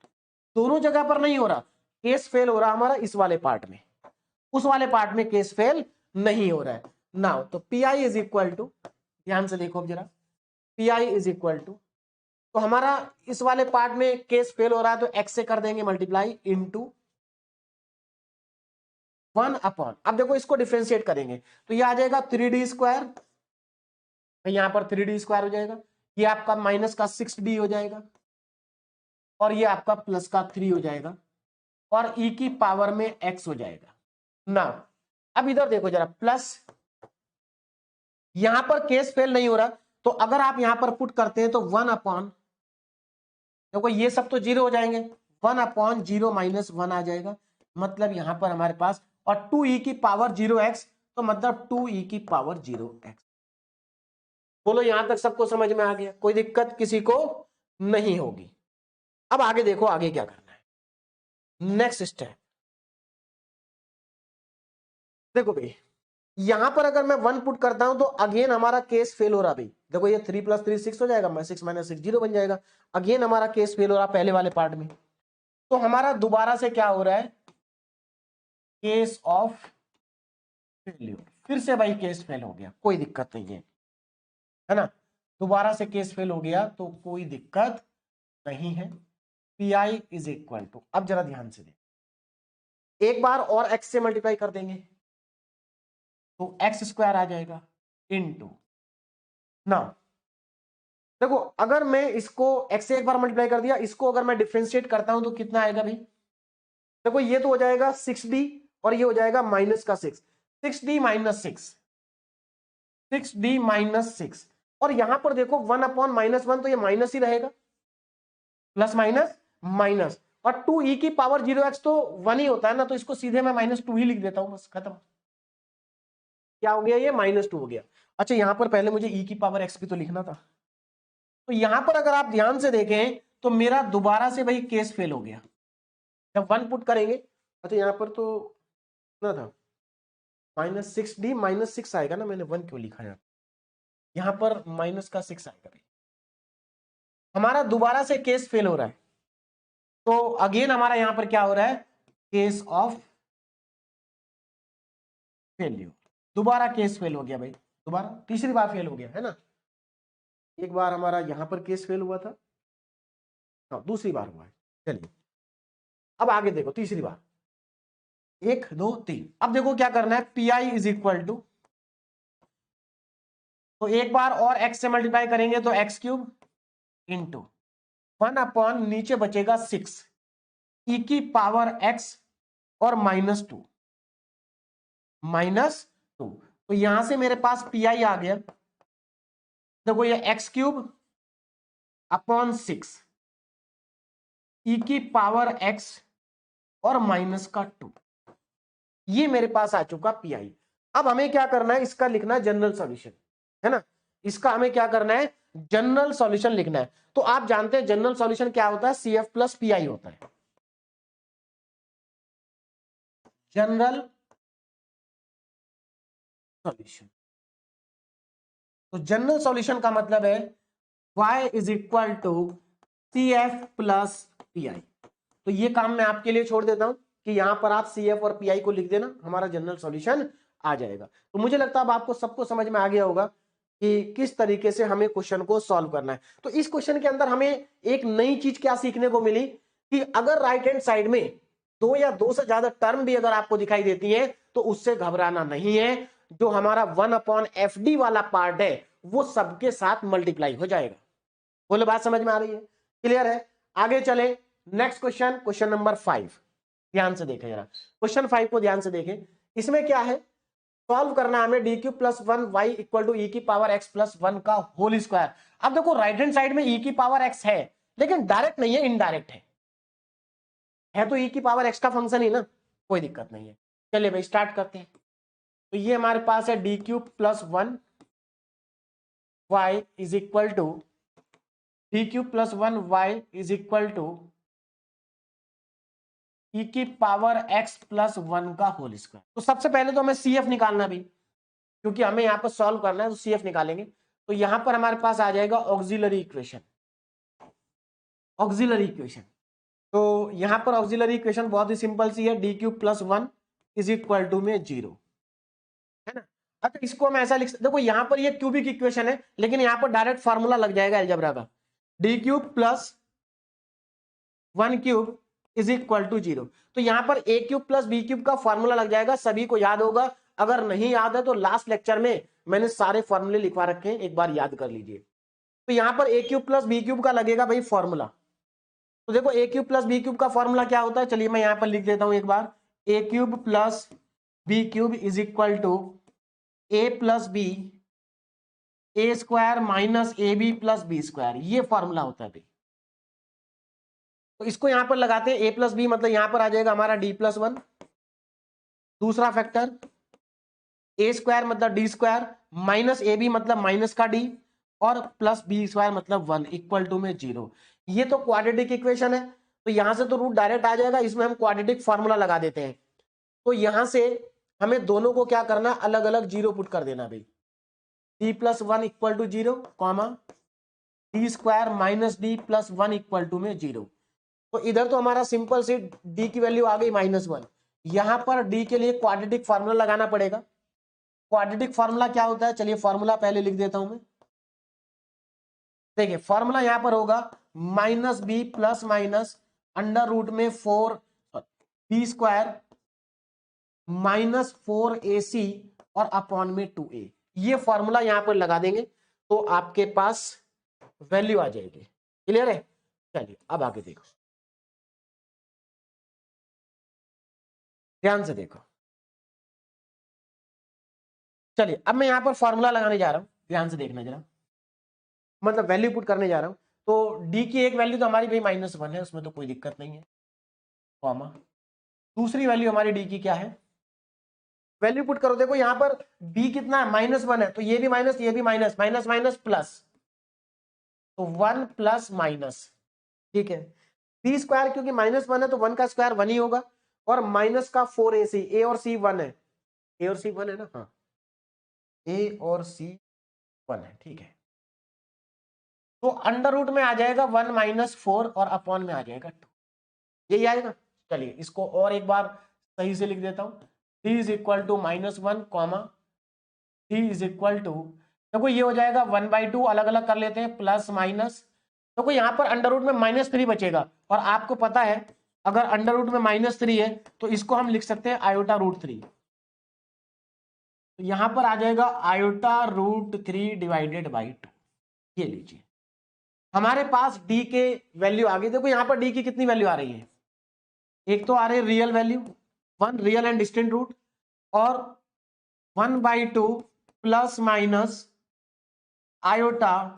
दोनों जगह पर नहीं हो रहा, केस फेल हो रहा हमारा इस वाले पार्ट में, उस वाले पार्ट में केस फेल नहीं हो रहा है। नाउ तो P I is equal to, ध्यान से देखो जरा, P I is equal to, तो हमारा इस वाले पार्ट में केस फेल हो रहा है तो एक्स से कर देंगे मल्टीप्लाई इंटू 1 अपॉन, अब देखो इसको डिफरेंशिएट करेंगे तो ये आ जाएगा 3d स्क्वायर, यहां पर 3d स्क्वायर हो जाएगा, ये आपका माइनस का 6d हो जाएगा, और ये आपका प्लस का 3 हो जाएगा, और e की पावर में x हो जाएगा ना। अब इधर देखो जरा, प्लस, यहां पर केस फेल नहीं हो रहा, तो अगर आप यहां पर पुट करते हैं तो 1 अपॉन, देखो ये सब तो 0 हो जाएंगे, 1 अपॉन 0 माइनस 1 आ जाएगा, मतलब यहां पर हमारे पास, और 2e की पावर 0x, तो मतलब 2e की पावर 0x। बोलो यहां तक सबको समझ में आ गया, कोई दिक्कत किसी को नहीं होगी। अब आगे देखो आगे क्या करना है, नेक्स्ट स्टेप देखो भाई, यहां पर अगर मैं 1 पुट करता हूं तो अगेन हमारा केस फेल हो रहा भाई, देखो ये 3 + 3 6 हो जाएगा, 6 - 6 0 बन जाएगा, अगेन हमारा केस फेल हो रहा पहले वाले पार्ट में, तो हमारा दोबारा से क्या हो रहा है, केस ऑफ फेल्यूर, फिर से भाई केस फेल हो गया, कोई दिक्कत नहीं है ना, दोबारा से केस फेल हो गया तो कोई दिक्कत नहीं है। P I is equal to, अब जरा ध्यान से दें, एक बार और एक्स से मल्टीप्लाई कर देंगे, तो एक्स स्क्वायर आ जाएगा इनटू ना। देखो अगर मैं इसको x से एक बार मल्टीप्लाई कर दिया, इसको अगर मैं डिफरेंशिएट करता हूं तो कितना आएगा भाई? देखो ये तो हो जाएगा 6d और ये हो जाएगा माइनस का 6, 6d माइनस 6, 6d माइनस 6, और यहां पर देखो 1/-1 तो ये माइनस ही रहेगा, प्लस माइनस माइनस, और 2e की पावर 0x तो 1 ही होता है ना, तो इसको सीधे मैं -2 ही लिख देता हूं, बस खत्म। क्या हो गया? ये -2 हो गया। अच्छा यहां पर पहले मुझे e की पावर x भी तो लिखना था, तो यहां पर अगर आप ध्यान से देखें तो मेरा दोबारा से भाई केस फेल हो गया जब 1 पुट करेंगे। अच्छा यहां पर तो कितना था? -6d -6 आएगा ना, मैंने 1 क्यों लिखा है? यहां पर माइनस का 6 आएगा भाई, हमारा दोबारा से केस फेल हो रहा है। तो अगेन हमारा यहां पर क्या हो रहा है? केस ऑफ फेल्यूर, दोबारा केस फेल हो गया भाई, दोबारा तीसरी बार फेल हो गया है ना। एक बार हमारा यहां पर केस फेल हुआ था, हाँ दूसरी बार हुआ है। चलिए अब आगे देखो, तीसरी बार, 1 2 3। अब देखो क्या करना है, P I is equal to, तो एक बार और x से मल्टीप्लाई करेंगे तो x³ इंटू 1/, नीचे बचेगा 6 e की पावर x और -2, -2, तो यहां से मेरे पास पी आई आ गया। देखो ये x³ अपॉन 6 e की पावर x और -2, ये मेरे पास आ चुका पी आई। अब हमें क्या करना है, इसका लिखना है जनरल सॉल्यूशन, है ना। इसका हमें क्या करना है? जनरल सॉल्यूशन लिखना है। तो आप जानते हैं जनरल सॉल्यूशन क्या होता है? CF प्लस PI होता है, जनरल सॉल्यूशन। तो जनरल सॉल्यूशन का मतलब है y is equal to CF plus PI। तो ये काम मैं आपके लिए छोड़ देता हूं कि यहां पर आप CF और PI को लिख देना, हमारा जनरल सॉल्यूशन आ जाएगा। तो मुझे लगता है अब आपको सबको समझ में आ गया होगा कि किस तरीके से हमें क्वेश्चन को सॉल्व करना है। तो इस क्वेश्चन के अंदर हमें एक नई चीज क्या सीखने को मिली कि अगर राइट हैंड साइड में 2 या 2 से ज्यादा टर्म भी अगर आपको दिखाई देती है तो उससे घबराना नहीं है, जो हमारा 1/FD वाला पार्ट है वो सबके साथ मल्टीप्लाई हो जाएगा। बोलो बात समझ में आ रही है? क्लियर है? आगे चले, नेक्स्ट क्वेश्चन, क्वेश्चन नंबर 5। ध्यान से देखें जरा, क्वेश्चन 5 को ध्यान से देखें। इसमें क्या है, सॉल्व करना हमें d³ + 1 y equal to e की पावर x + 1 का होल स्क्वायर। अब देखो राइट हैंड साइड में e की पावर x है, लेकिन डायरेक्ट नहीं है, इनडायरेक्ट है तो e की पावर x का फंक्शन ही ना, कोई दिक्कत नहीं है। चलिए भाई स्टार्ट करते हैं। तो ये हमारे पास है d³ + 1 y is equal to d³ + 1 y is equal to e की पावर x + 1 का होल स्क्वायर। तो सबसे पहले तो हमें CF निकालना भी, क्योंकि हमें यहां पर सॉल्व करना है, तो CF निकालेंगे। तो यहां पर हमारे पास आ जाएगा ऑक्सिलरी इक्वेशन, ऑक्सिलरी इक्वेशन। तो यहां पर ऑक्सिलरी इक्वेशन बहुत ही सिंपल सी है, d³ + 1 इज इक्वल टू में 0, है ना। अच्छा इसको हम ऐसा लिख सकते, देखो यहां पर ये क्यूबिक इक्वेशन है, लेकिन यहां पर डायरेक्ट फार्मूला लग जाएगा अलजेब्रा का, d³ + 1³ इज इक्वल टू 0। तो यहां पर a³ + b³ का फार्मूला लग जाएगा, सभी को याद होगा। अगर नहीं याद है तो लास्ट लेक्चर में मैंने सारे फॉर्मूले लिखवा रखे हैं, एक बार याद कर लीजिए। तो यहां पर a³ + b³ का लगेगा भाई फॉर्मूला। तो देखो a³ + b³ का फॉर्मूला क्या होता है, चलिए मैं यहां पर लिख देता हूं एक बार, a³ + b³ is equal to a + b a² - ab + b², ये फॉर्मूला होता है भाई। तो इसको यहां पर लगाते हैं, a + b मतलब यहां पर आ जाएगा हमारा d + 1, दूसरा फैक्टर a² मतलब d² - ab मतलब माइनस का d, और प्लस b² मतलब 1 इक्वल टू में 0। ये तो क्वाड्रेटिक इक्वेशन है, तो यहां से तो रूट डायरेक्ट आ जाएगा, इसमें हम क्वाड्रेटिक फार्मूला लगा देते हैं। तो यहां से हमें दोनों को क्या करना, अलग अलग 0 पुट कर देना भाई, d + 1 equal to 0, comma d² - d + 1 equal to में 0। तो इधर तो हमारा सिंपल से d की वैल्यू आ गई -1, यहां पर d के लिए क्वाड्रेटिक फार्मूला लगाना पड़ेगा। क्वाड्रेटिक फार्मूला क्या होता है, चलिए फार्मूला पहले लिख देता हूं मैं। देखिए फार्मूला यहां पर होगा -b + √4 b² - 4ac और अपॉन में 2a। ये फॉर्मूला यहां पर लगा देंगे तो आपके पास वैल्यू आ जाएगी। क्लियर है? चलिए अब आगे देखो, ध्यान से देखो। चलिए अब मैं यहां पर फॉर्मूला लगाने जा रहा हूं, ध्यान से देखना जरा, मतलब वैल्यू पुट करने जा रहा हूं। तो डी की एक वैल्यू तो हमारी भाई -1 है, उसमें तो कोई दिक्कत नहीं है, कॉमा। दूसरी वैल्यू हमारी डी की क्या है, वैल्यू पुट करो। देखो यहां पर बी कितना है, -1 है, तो ये भी माइनस, ये भी माइनस, माइनस माइनस प्लस, तो 1 प्लस माइनस, ठीक है। बी स्क्वायर क्योंकि -1 है तो 1 का स्क्वायर 1 ही होगा, और माइनस का 4ac, ए और सी 1 है, ए और सी 1 है ना, हाँ, ए और सी 1 है, ठीक है। तो अंडर रूट में आ जाएगा 1 - 4 और अपॉन में आ जाएगा 2, यही आएगा। चलिए इसको और एक बार सही से लिख देता हूं, three is equal to -1 comma three is equal to, देखो ये हो जाएगा 1/2, अलग अलग कर लेते हैं, प्लस माइनस। देखो यहाँ पर अंडर रूट में -3 बचेगा, और आपको पता है अगर अंडर रूट में -3 है तो इसको हम लिख सकते हैं आयोटा√3, तो यहां पर आ जाएगा आयोटा√3 डिवाइडेड बाई 2। ये लीजिए हमारे पास डी के वैल्यू आ गई। देखो यहां पर डी की कितनी वैल्यू आ रही है, एक तो आ रही है real value 1, real and distinct root, और 1/2 प्लस माइनस आयोटा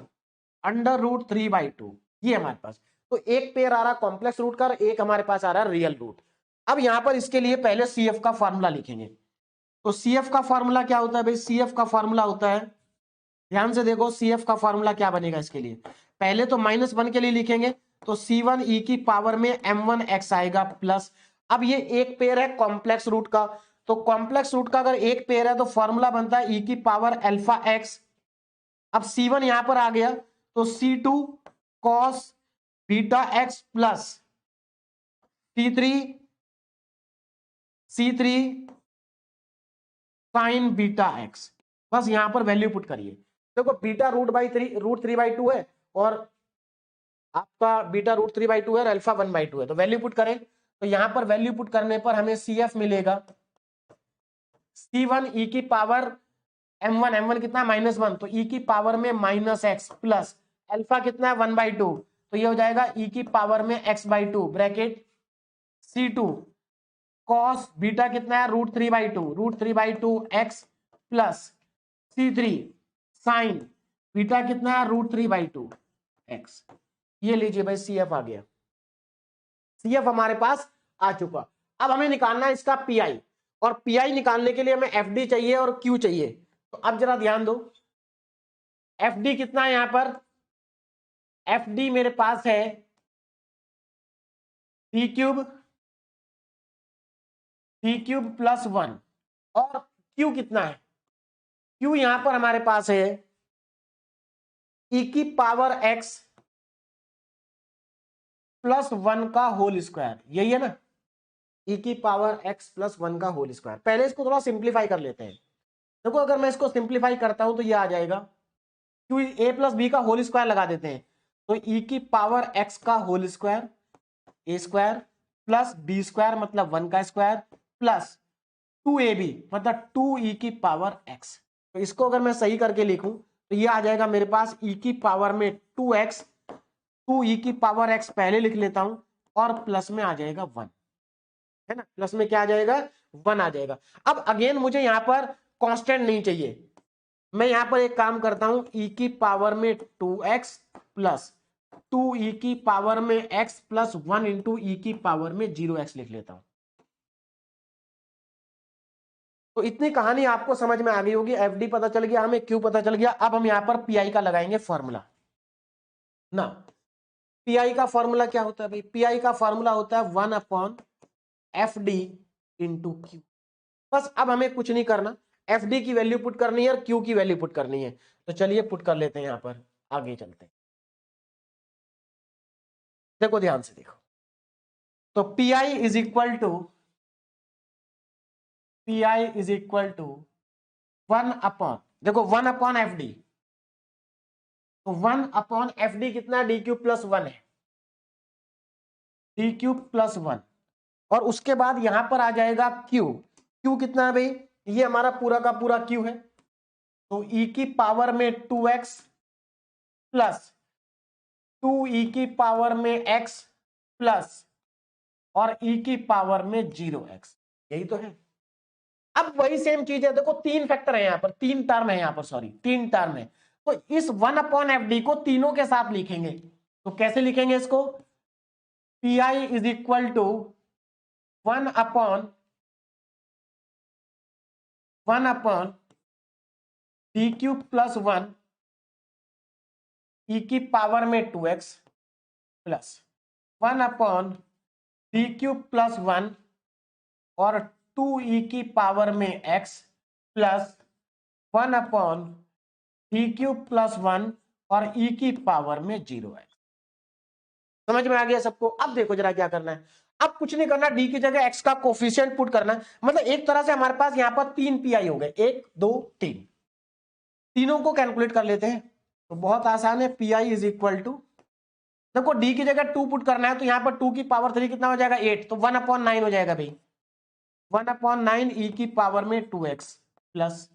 √3/2, ये हमारे पास। तो एक पेयर आ रहा है कॉम्प्लेक्स रूट का, एक हमारे पास आ रहा है रियल रूट। अब यहां पर इसके लिए पहले सीएफ का फॉर्मूला लिखेंगे। तो सीएफ का फॉर्मूला क्या होता है भाई, सीएफ का फॉर्मूला होता है, ध्यान से देखो, सीएफ का फॉर्मूला क्या बनेगा इसके लिए, पहले तो -1 के लिए लिखेंगे, तो C1 e की पावर में m1x आएगा प्लस, अब ये एक पेयर है कॉम्प्लेक्स रूट का, तो कॉम्प्लेक्स रूट का अगर एक पेयर है तो फॉर्मूला बनता है e की पावर α(x). अब C1 यहां पर आ गया तो C2 cos βx plus C3 sin βx, बस यहां पर वैल्यू पुट करिए। देखो बीटा √3/2 है, और आपका बीटा √3/2 है और अल्फा 1/2 है, तो वैल्यू पुट करें, तो यहां पर वैल्यू पुट करने पर हमें CF मिलेगा C1 e की पावर m1 कितना है -1, तो e की पावर में -x प्लस अल्फा कितना है 1/2, तो ये हो जाएगा e की पावर में x/2 bracket C2 cos beta कितना है √3/2 x plus C3 sign beta कितना है √3/2 x। ये लीजिए भाई CF आ गया, CF हमारे पास आ चुका। अब हमें निकालना है इसका PI, और PI निकालने के लिए हमें FD चाहिए और Q चाहिए। तो अब जरा ध्यान दो, FD कितना है यहां पर, FD मेरे पास है C³ प्लस 1, और Q कितना है, Q यहां पर हमारे पास है e की पावर x प्लस 1 का होल स्क्वायर, यही है ना, e की पावर x प्लस 1 का होल स्क्वायर। पहले इसको थोड़ा सिंप्लीफाई कर लेते हैं। देखो अगर मैं इसको सिंप्लीफाई करता हूं तो ये आ जाएगा, क्यों a प्लस बी का होल स्क्वायर लगा देते हैं, तो e की पावर x का whole square a square plus b square मतलब 1 का स्क्वायर प्लस 2ab मतलब 2e की पावर x। तो इसको अगर मैं सही करके लिखूं तो ये आ जाएगा मेरे पास e की पावर में 2x, 2e की पावर x पहले लिख लेता हूं, और प्लस में आ जाएगा 1, है ना, प्लस में क्या आ जाएगा 1 आ जाएगा। अब अगेन मुझे यहां पर कांस्टेंट नहीं चाहिए, मैं यहां पर एक काम करता हूं, e की पावर में 2x प्लस 2e की पावर में x प्लस 1 इंटू e की पावर में 0x लिख लेता हूं। तो इतनी कहानी आपको समझ में आ गई होगी, FD पता चल गया हमें, Q पता चल गया। अब हम यहां पर PI का लगाएंगे फॉर्मूला ना। PI का फॉर्मूला क्या होता है भाई, PI का फॉर्मूला होता है 1/FD इंटू Q। बस अब हमें कुछ नहीं करना, FD की वैल्यू पुट करनी है और Q की वैल्यू पुट करनी है। तो चलिए पुट कर लेते हैं, यहां पर आगे चलते हैं। देखो ध्यान से देखो, तो PI is equal to 1/FD, तो 1/FD कितना, DQ प्लस 1 है, DQ प्लस 1, और उसके बाद यहां पर आ जाएगा Q कितना है भाई, ये हमारा पूरा का पूरा क्यू है, तो e की पावर में 2x प्लस 2e की पावर में x प्लस और e की पावर में 0x, यही तो है। अब वही सेम चीज है, देखो तीन फैक्टर है यहां पर, तीन टर्म है यहां पर, सॉरी तीन टर्म है, तो इस 1/fd को तीनों के साथ लिखेंगे। तो कैसे लिखेंगे इसको, Pi is equal to 1/1 D cube plus 1 e की पावर में 2x प्लस 1/डी क्यूब प्लस 1 और 2e की पावर में x प्लस 1/डी क्यूब प्लस 1 और e की पावर में 0x। समझ में आ गया सबको। अब देखो जरा क्या करना है, अब कुछ नहीं करना, डी की जगह x का कोफिशिएंट पुट करना है। मतलब एक तरह से हमारे पास यहां पर 3 पीआई हो गए, 1 2 3, तीनों को कैलकुलेट कर लेते हैं। तो बहुत आसान है, Pi इज इक्वल टू, देखो डी की जगह 2 पुट करना है, तो यहां पर 2 की पावर 3 कितना हो जाएगा 8, तो 1/9 हो जाएगा भाई, 1/9 e की पावर में 2x प्लस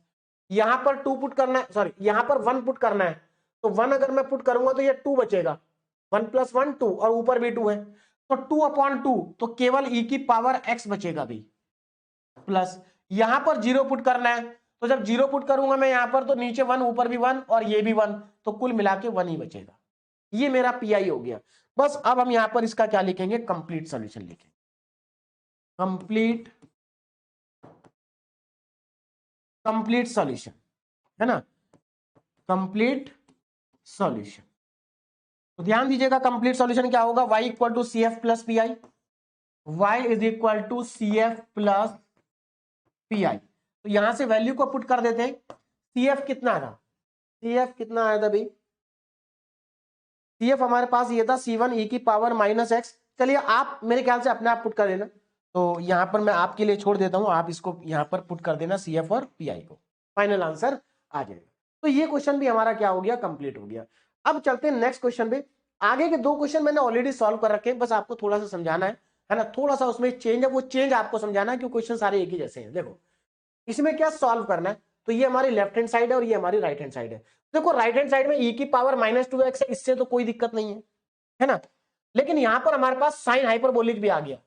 यहां पर 2 पुट करना है, सॉरी यहां पर 1 पुट करना है, तो 1 अगर मैं पुट करूंगा तो ये 2 बचेगा, 1 + 1 2 और ऊपर भी 2 है, तो 2/2 तो केवल e की पावर x बचेगा भाई, प्लस यहां पर 0 पुट करना है, तो जब 0 पुट करूंगा मैं यहां पर, तो नीचे 1 ऊपर भी 1 और ये भी 1, तो कुल मिला के 1 ही बचेगा। ये मेरा पीआई हो गया। बस अब हम यहां पर इसका क्या लिखेंगे, कंप्लीट सॉल्यूशन लिखेंगे, कंप्लीट सॉल्यूशन, है ना, कंप्लीट सॉल्यूशन। तो ध्यान दीजिएगा कंप्लीट सॉल्यूशन क्या होगा, y equal to C F plus P I, Y is equal to C F plus P I. तो यहां से वैल्यू को पुट कर देते हैं, सी एफ कितना था, सी एफ कितना आया था भाई, सी एफ हमारे पास ये था C1 e की पावर माइनस एक्स। चलिए आप मेरे ख्याल से अपने आप पुट कर देना, तो यहां पर मैं आपके लिए छोड़ देता हूं, आप इसको यहां पर पुट कर देना सी एफ और पी आई को, फाइनल आंसर आ जाएगा। तो ये क्वेश्चन भी हमारा क्या हो गया, कंप्लीट हो गया। अब चलते हैं नेक्स्ट क्वेश्चन पे। आगे के दो क्वेश्चन मैंने ऑलरेडी सॉल्व कर रखे हैं, बस आपको थोड़ा सा समझाना है ना, थोड़ा सा उसमें चेंज है, वो चेंज आपको समझाना है, क्योंकि क्वेश्चन सारे एक ही जैसे हैं। देखो इसमें क्या सॉल्व करना है, तो ये हमारी लेफ्ट हैंड साइड है और ये हमारी राइट हैंड साइड है। देखो राइट हैंड साइड में e की पावर -2x है, इससे तो कोई दिक्कत नहीं है ना, लेकिन यहां पर हमारे पास साइन हाइपरबोलिक भी आ गया,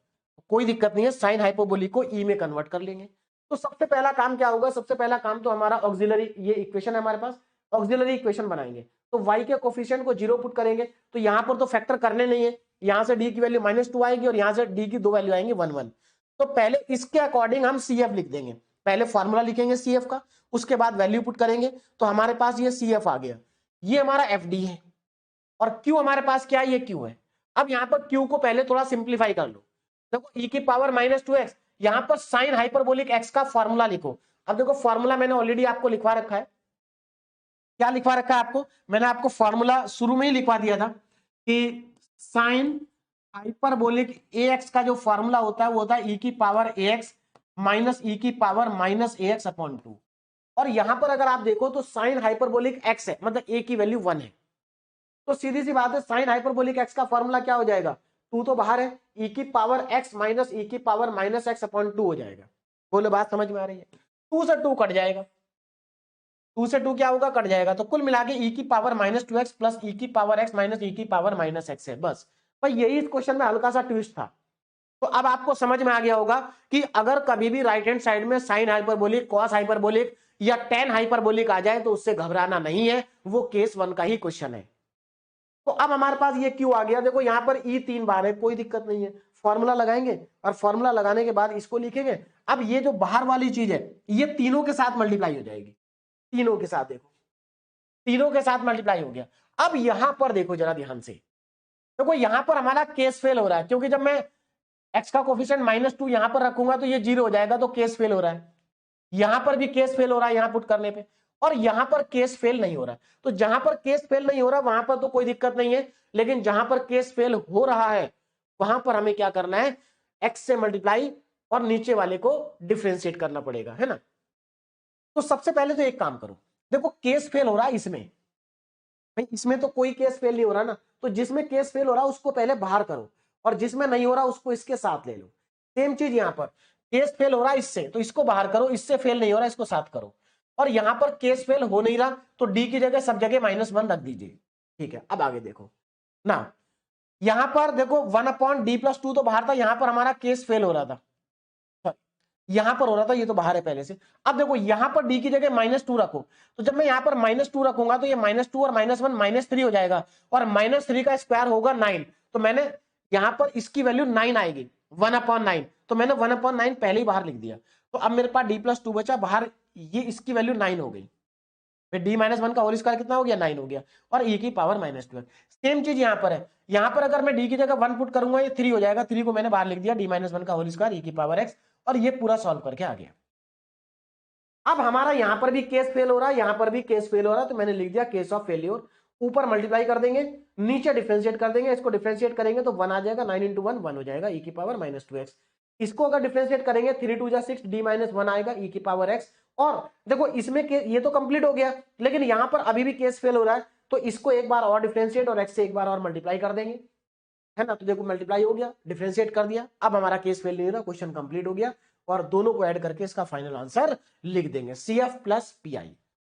कोई दिक्कत नहीं है, साइन हाइपरबोलिक को ई में कन्वर्ट कर लेंगे। तो सबसे पहला काम क्या होगा, सबसे पहला काम तो हमारा ऑक्सिलरी, ये इक्वेशन है हमारे पास, ऑक्सिलरी इक्वेशन बनाएंगे। तो y के कोफिशिएंट को 0 पुट करेंगे, तो यहां पर तो फैक्टर करने नहीं है, यहां से d की वैल्यू -2 आएगी और यहां से d की दो वैल्यू आएंगी 1 1। तो पहले इसके अकॉर्डिंग हम CF लिख देंगे, पहले फॉर्मूला लिखेंगे CF का, उसके बाद वैल्यू पुट करेंगे, तो हमारे पास ये CF आ गया, ये हमारा FD है, और Q हमारे पास क्या है, ये Q है। अब यहां पर Q को पहले थोड़ा सिंप्लीफाई कर लो, देखो e की पावर -2x, यहां पर साइन हाइपरबोलिक x का फॉर्मूला लिखो। अब देखो फॉर्मूला मैंने ऑलरेडी आपको लिखवा रखा है, क्या लिखवा रखा है आपको, मैंने आपको फॉर्मूला शुरू में ही लिखवा दिया था कि साइन हाइपरबोलिक ax का जो फॉर्मूला होता है वो होता है e की पावर ax माइनस e की पावर -ax/2। और यहां पर अगर आप देखो तो साइन हाइपरबोलिक x है, मतलब a की वैल्यू 1 है, तो सीधी सी बात है साइन हाइपरबोलिक x का फॉर्मूला क्या हो जाएगा, 2 तो बाहर है, e की पावर x माइनस e की पावर -x/2 हो जाएगा। बोलो बात समझ में आ रही है, 2 से 2 कट जाएगा, 2 से 2 क्या होगा, कट जाएगा, तो कुल मिला के e की पावर -2x प्लस e की पावर x माइनस e की पावर -x है। बस भाई यही इस क्वेश्चन में हल्का सा ट्विस्ट था। तो अब आपको समझ में आ गया होगा कि अगर कभी भी राइट हैंड साइड में साइन हाइपरबोलिक, कॉस हाइपरबोलिक या टेन हाइपरबोलिक आ जाए तो उससे घबराना नहीं है, वो केस 1 का ही क्वेश्चन है। तो अब हमारे पास ये क्यू आ गया, देखो यहां पर ई 3 बार है, कोई दिक्कत नहीं है, फॉर्मूला लगाएंगे और फॉर्मूला लगाने के बाद इसको लिखेंगे। अब ये जो बाहर वाली चीज है ये तीनों के साथ मल्टीप्लाई हो जाएगी, तीनों के साथ, देखो तीनों के साथ मल्टीप्लाई हो गया। अब यहां पर देखो जरा ध्यान से, देखो यहां पर हमारा केस फेल हो रहा है, क्योंकि जब मैं x का कोफिशिएंट -2 यहां पर रखूंगा तो ये 0 हो जाएगा, तो केस फेल हो रहा है। यहां पर भी केस फेल हो रहा है यहां पुट करने पे, और यहां पर केस फेल नहीं हो रहा। तो जहां पर केस फेल नहीं हो रहा वहां पर तो कोई दिक्कत नहीं है, लेकिन जहां पर केस फेल हो रहा है वहां पर हमें क्या करना है, x से मल्टीप्लाई और नीचे वाले को डिफरेंशिएट करना पड़ेगा, है ना। तो सबसे पहले तो एक काम करो, देखो केस फेल हो रहा है इसमें, भाई इसमें तो कोई केस फेल नहीं हो रहा ना, तो जिसमें केस फेल हो रहा है उसको पहले बाहर करो और जिसमें नहीं हो रहा उसको इसके साथ ले लो। सेम चीज यहां पर केस फेल हो रहा है इससे, तो इसको बाहर करो, इससे फेल नहीं हो रहा, इसको साथ करो। और यहां पर केस फेल हो नहीं रहा, तो डी की जगह सब जगह -1 रख दीजिए। ठीक है, अब आगे देखो ना, यहां पर देखो 1/d+2 तो बाहर था, यहां पर हमारा केस फेल हो रहा था, यहां पर हो रहा था, ये तो बाहर है पहले से। अब देखो यहां पर डी की जगह -2 रखो, तो जब मैं यहां पर -2 रखूंगा तो ये -2 और -1 -3 हो जाएगा, और -3 का स्क्वायर होगा 9, तो मैंने यहां पर इसकी वैल्यू 9 आएगी, 1/9, तो मैंने 1/9 पहले ही बाहर लिख दिया। तो अब मेरे पास d+2 बचा बाहर, ये इसकी वैल्यू 9 हो गई, d-1 का होल स्क्वायर कितना हो गया, 9 हो गया, और e की पावर -12। सेम चीज यहां पर है, यहां पर अगर मैं d की जगह 1 पुट करूंगा ये 3 हो जाएगा, 3 को मैंने बाहर लिख दिया, d-1 का होल स्क्वायर e की पावर x, और ये पूरा सॉल्व करके आ गया। अब हमारा यहां पर भी केस फेल हो रहा है, यहां पर भी केस फेल हो रहा है, तो मैंने लिख दिया केस ऑफ फेल्योर। ऊपर मल्टीप्लाई कर देंगे, नीचे डिफरेंशिएट कर देंगे, इसको डिफरेंशिएट करेंगे तो 1 आ जाएगा, 9 × 1 1 हो जाएगा, e की पावर -2x। इसको अगर डिफरेंशिएट करेंगे 3 × 2 = 6, d-1 आएगा, e की पावर x। और देखो इसमें ये तो कंप्लीट हो गया, लेकिन यहां पर अभी भी केस फेल हो रहा है, तो इसको एक बार और डिफरेंशिएट और x से एक बार और मल्टीप्लाई कर देंगे, है ना। तो देखो मल्टीप्लाई हो गया, डिफरेंशिएट कर दिया, अब हमारा केस फेल नहीं हो रहा, क्वेश्चन कंप्लीट हो गया, और दोनों को ऐड करके इसका फाइनल आंसर लिख देंगे, CF + PI।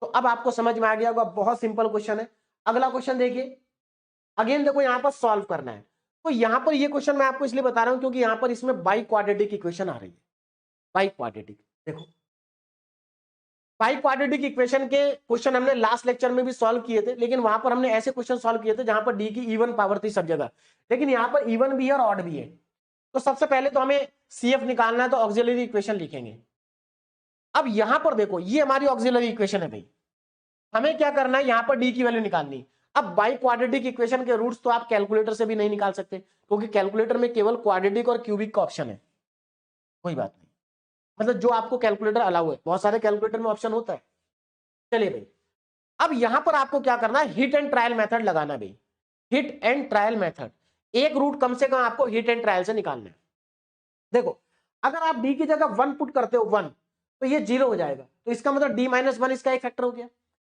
तो अब आपको समझ में आ गया होगा, बहुत सिंपल क्वेश्चन है। अगला क्वेश्चन देखिए, अगेन देखो यहां पर सॉल्व करना है, तो यहां पर ये क्वेश्चन मैं आपको इसलिए बता रहा हूं क्योंकि यहां पर इसमें बाई क्वाड्रेटिक इक्वेशन आ रही है, बाई क्वाड्रेटिक। देखो बाई क्वाड्रेटिक इक्वेशन के क्वेश्चन हमने लास्ट लेक्चर में भी सॉल्व किए थे, लेकिन वहां पर हमने ऐसे क्वेश्चन सॉल्व किए थे जहां पर डी की इवन पावर थी सब जगह, लेकिन यहां पर इवन भी है और ऑड भी है। तो सबसे पहले तो हमें CF निकालना है, तो ऑक्सिलरी इक्वेशन लिखेंगे। अब यहां पर देखो ये हमारी ऑक्सिलरी इक्वेशन है भाई, हमें क्या करना है, यहां पर डी की वैल्यू निकालनी। अब बाई क्वाड्रेटिक इक्वेशन के रूट्स तो आप कैलकुलेटर से भी नहीं निकाल सकते, क्योंकि कैलकुलेटर में केवल क्वाड्रेटिक और क्यूबिक का ऑप्शन है, कोई बात नहीं, मतलब जो आपको कैलकुलेटर अलाउ है, बहुत सारे कैलकुलेटर में ऑप्शन होता है। चलिए भाई, अब यहां पर आपको क्या करना है, हिट एंड ट्रायल मेथड लगाना भाई, हिट एंड ट्रायल मेथड। एक रूट कम से कम आपको हिट एंड ट्रायल से निकालना है। देखो अगर आप डी की जगह 1 पुट करते हो 1, तो ये 0 हो जाएगा, तो इसका मतलब d-1 इसका एक फैक्टर हो गया।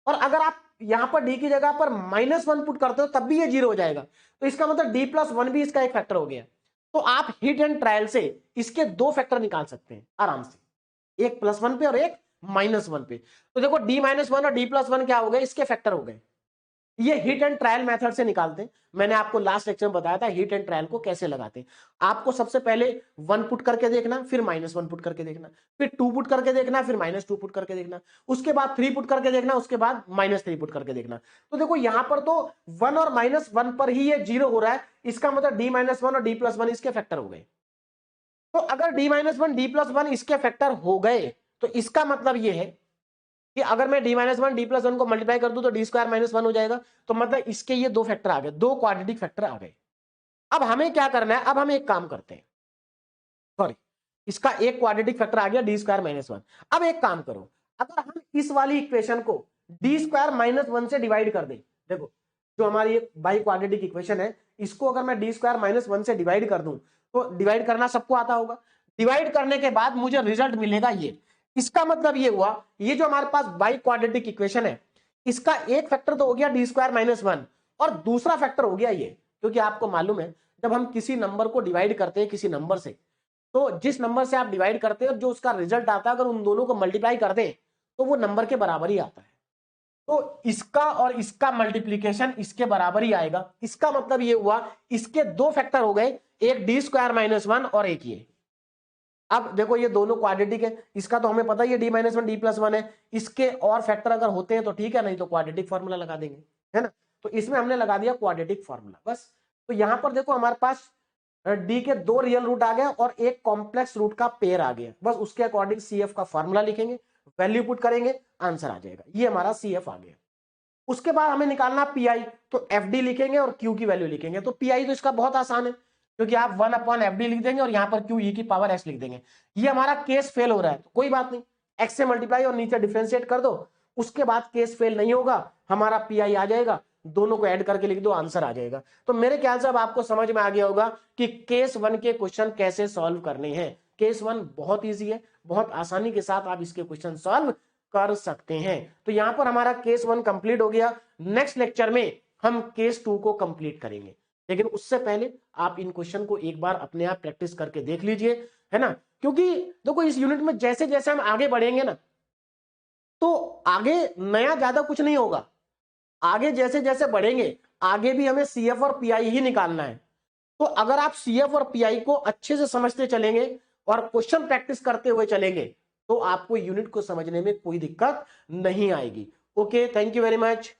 और अगर आप यहां पर डी की जगह पर -1 पुट करते हो तब भी ये 0 हो जाएगा, तो इसका मतलब d+1 भी इसका एक फैक्टर हो गया। तो आप हिट एंड ट्रायल से इसके 2 फैक्टर निकाल सकते हैं आराम से, एक +1 पे और एक -1 पे। तो देखो d-1 और d+1 क्या हो गए, इसके फैक्टर हो गए। ये हिट एंड ट्रायल मेथड से निकालते हैं। मैंने आपको लास्ट लेक्चर में बताया था हिट एंड ट्रायल को कैसे लगाते हैं। आपको सबसे पहले 1 पुट करके देखना, फिर -1 पुट करके देखना, फिर 2 पुट करके देखना, फिर -2 पुट करके देखना, उसके बाद 3 पुट करके देखना, उसके बाद -3 पुट करके देखना। तो देखो यहां पर तो 1 और -1 पर ही ये 0 हो रहा है, इसका मतलब d-1 और d+1 इसके फैक्टर हो गए। तो अगर d-1 d+1 इसके फैक्टर हो गए, तो इसका मतलब ये है कि अगर मैं d-1 d+1 को मल्टीप्लाई कर दूं तो d² - 1 हो जाएगा, तो मतलब इसके ये 2 फैक्टर आ गए, 2 क्वाड्रेटिक फैक्टर आ गए। अब हमें क्या करना है, अब हम एक काम करते हैं, सॉरी इसका एक क्वाड्रेटिक फैक्टर आ गया d² - 1। अब एक काम करो, अगर हम इस वाली इक्वेशन को d² - 1 से डिवाइड कर दें, देखो जो हमारी बाई क्वाड्रेटिक इक्वेशन है, इसको अगर मैं d² - 1 से डिवाइड कर दूं, तो डिवाइड करना सबको आता होगा, डिवाइड करने के बाद मुझे रिजल्ट मिलेगा ये। इसका मतलब ये हुआ, ये जो हमारे पास बाई क्वाड्रेटिक इक्वेशन है, इसका एक फैक्टर तो हो गया d² - 1 और दूसरा फैक्टर हो गया ये, क्योंकि आपको मालूम है जब हम किसी नंबर को डिवाइड करते हैं किसी नंबर से, तो जिस नंबर से आप डिवाइड करते हैं जो उसका रिजल्ट आता है, अगर उन दोनों को मल्टीप्लाई कर दें तो वो नंबर के बराबर ही आता है। तो इसका और इसका मल्टीप्लीकेशन इसके बराबर ही आएगा। इसका मतलब ये हुआ इसके 2 फैक्टर हो गए, एक d² - 1 और एक ये। अब देखो ये दोनों क्वाड्रेटिक है, इसका तो हमें पता ही है d-1 d+1 है, इसके और फैक्टर अगर होते हैं तो ठीक है, नहीं तो क्वाड्रेटिक फार्मूला लगा देंगे, है ना। तो इसमें हमने लगा दिया क्वाड्रेटिक फार्मूला बस। तो यहां पर देखो हमारे पास डी के 2 रियल रूट आ गया और एक कॉम्प्लेक्स रूट का पेयर आ गया, बस उसके अकॉर्डिंग CF का फार्मूला लिखेंगे, वैल्यू पुट करेंगे, आंसर आ जाएगा, ये हमारा CF आ गया। उसके बाद हमें निकालना PI, तो FD लिखेंगे और Q की वैल्यू लिखेंगे। तो PI तो इसका बहुत आसान है, क्योंकि आप 1/FD लिख देंगे और यहां पर Q e की पावर x लिख देंगे। ये हमारा केस फेल हो रहा है, तो कोई बात नहीं, x से मल्टीप्लाई और नीचे डिफरेंशिएट कर दो, उसके बाद केस फेल नहीं होगा, हमारा PI आ जाएगा, दोनों को ऐड करके लिख दो, आंसर आ जाएगा। तो मेरे ख्याल से अब आपको समझ में आ गया होगा कि केस 1 के क्वेश्चन कैसे सॉल्व करने हैं। केस 1 बहुत ईजी है, बहुत आसानी के साथ आप इसके क्वेश्चन सॉल्व कर सकते हैं। तो यहां पर हमारा केस 1 कंप्लीट हो गया। नेक्स्ट लेक्चर में हम केस 2 को कंप्लीट करेंगे। लेकिन उससे पहले आप इन क्वेश्चन को एक बार अपने आप प्रैक्टिस करके देख लीजिए, है ना। क्योंकि देखो इस यूनिट में जैसे जैसे हम आगे बढ़ेंगे ना, तो आगे नया ज्यादा कुछ नहीं होगा। आगे जैसे जैसे बढ़ेंगे, आगे भी हमें सीएफ और पीआई ही निकालना है। तो अगर आप सीएफ और पीआई को अच्छे से समझते चलेंगे और क्वेश्चन प्रैक्टिस करते हुए चलेंगे, तो आपको यूनिट को समझने में कोई दिक्कत नहीं आएगी। Okay, thank you very much.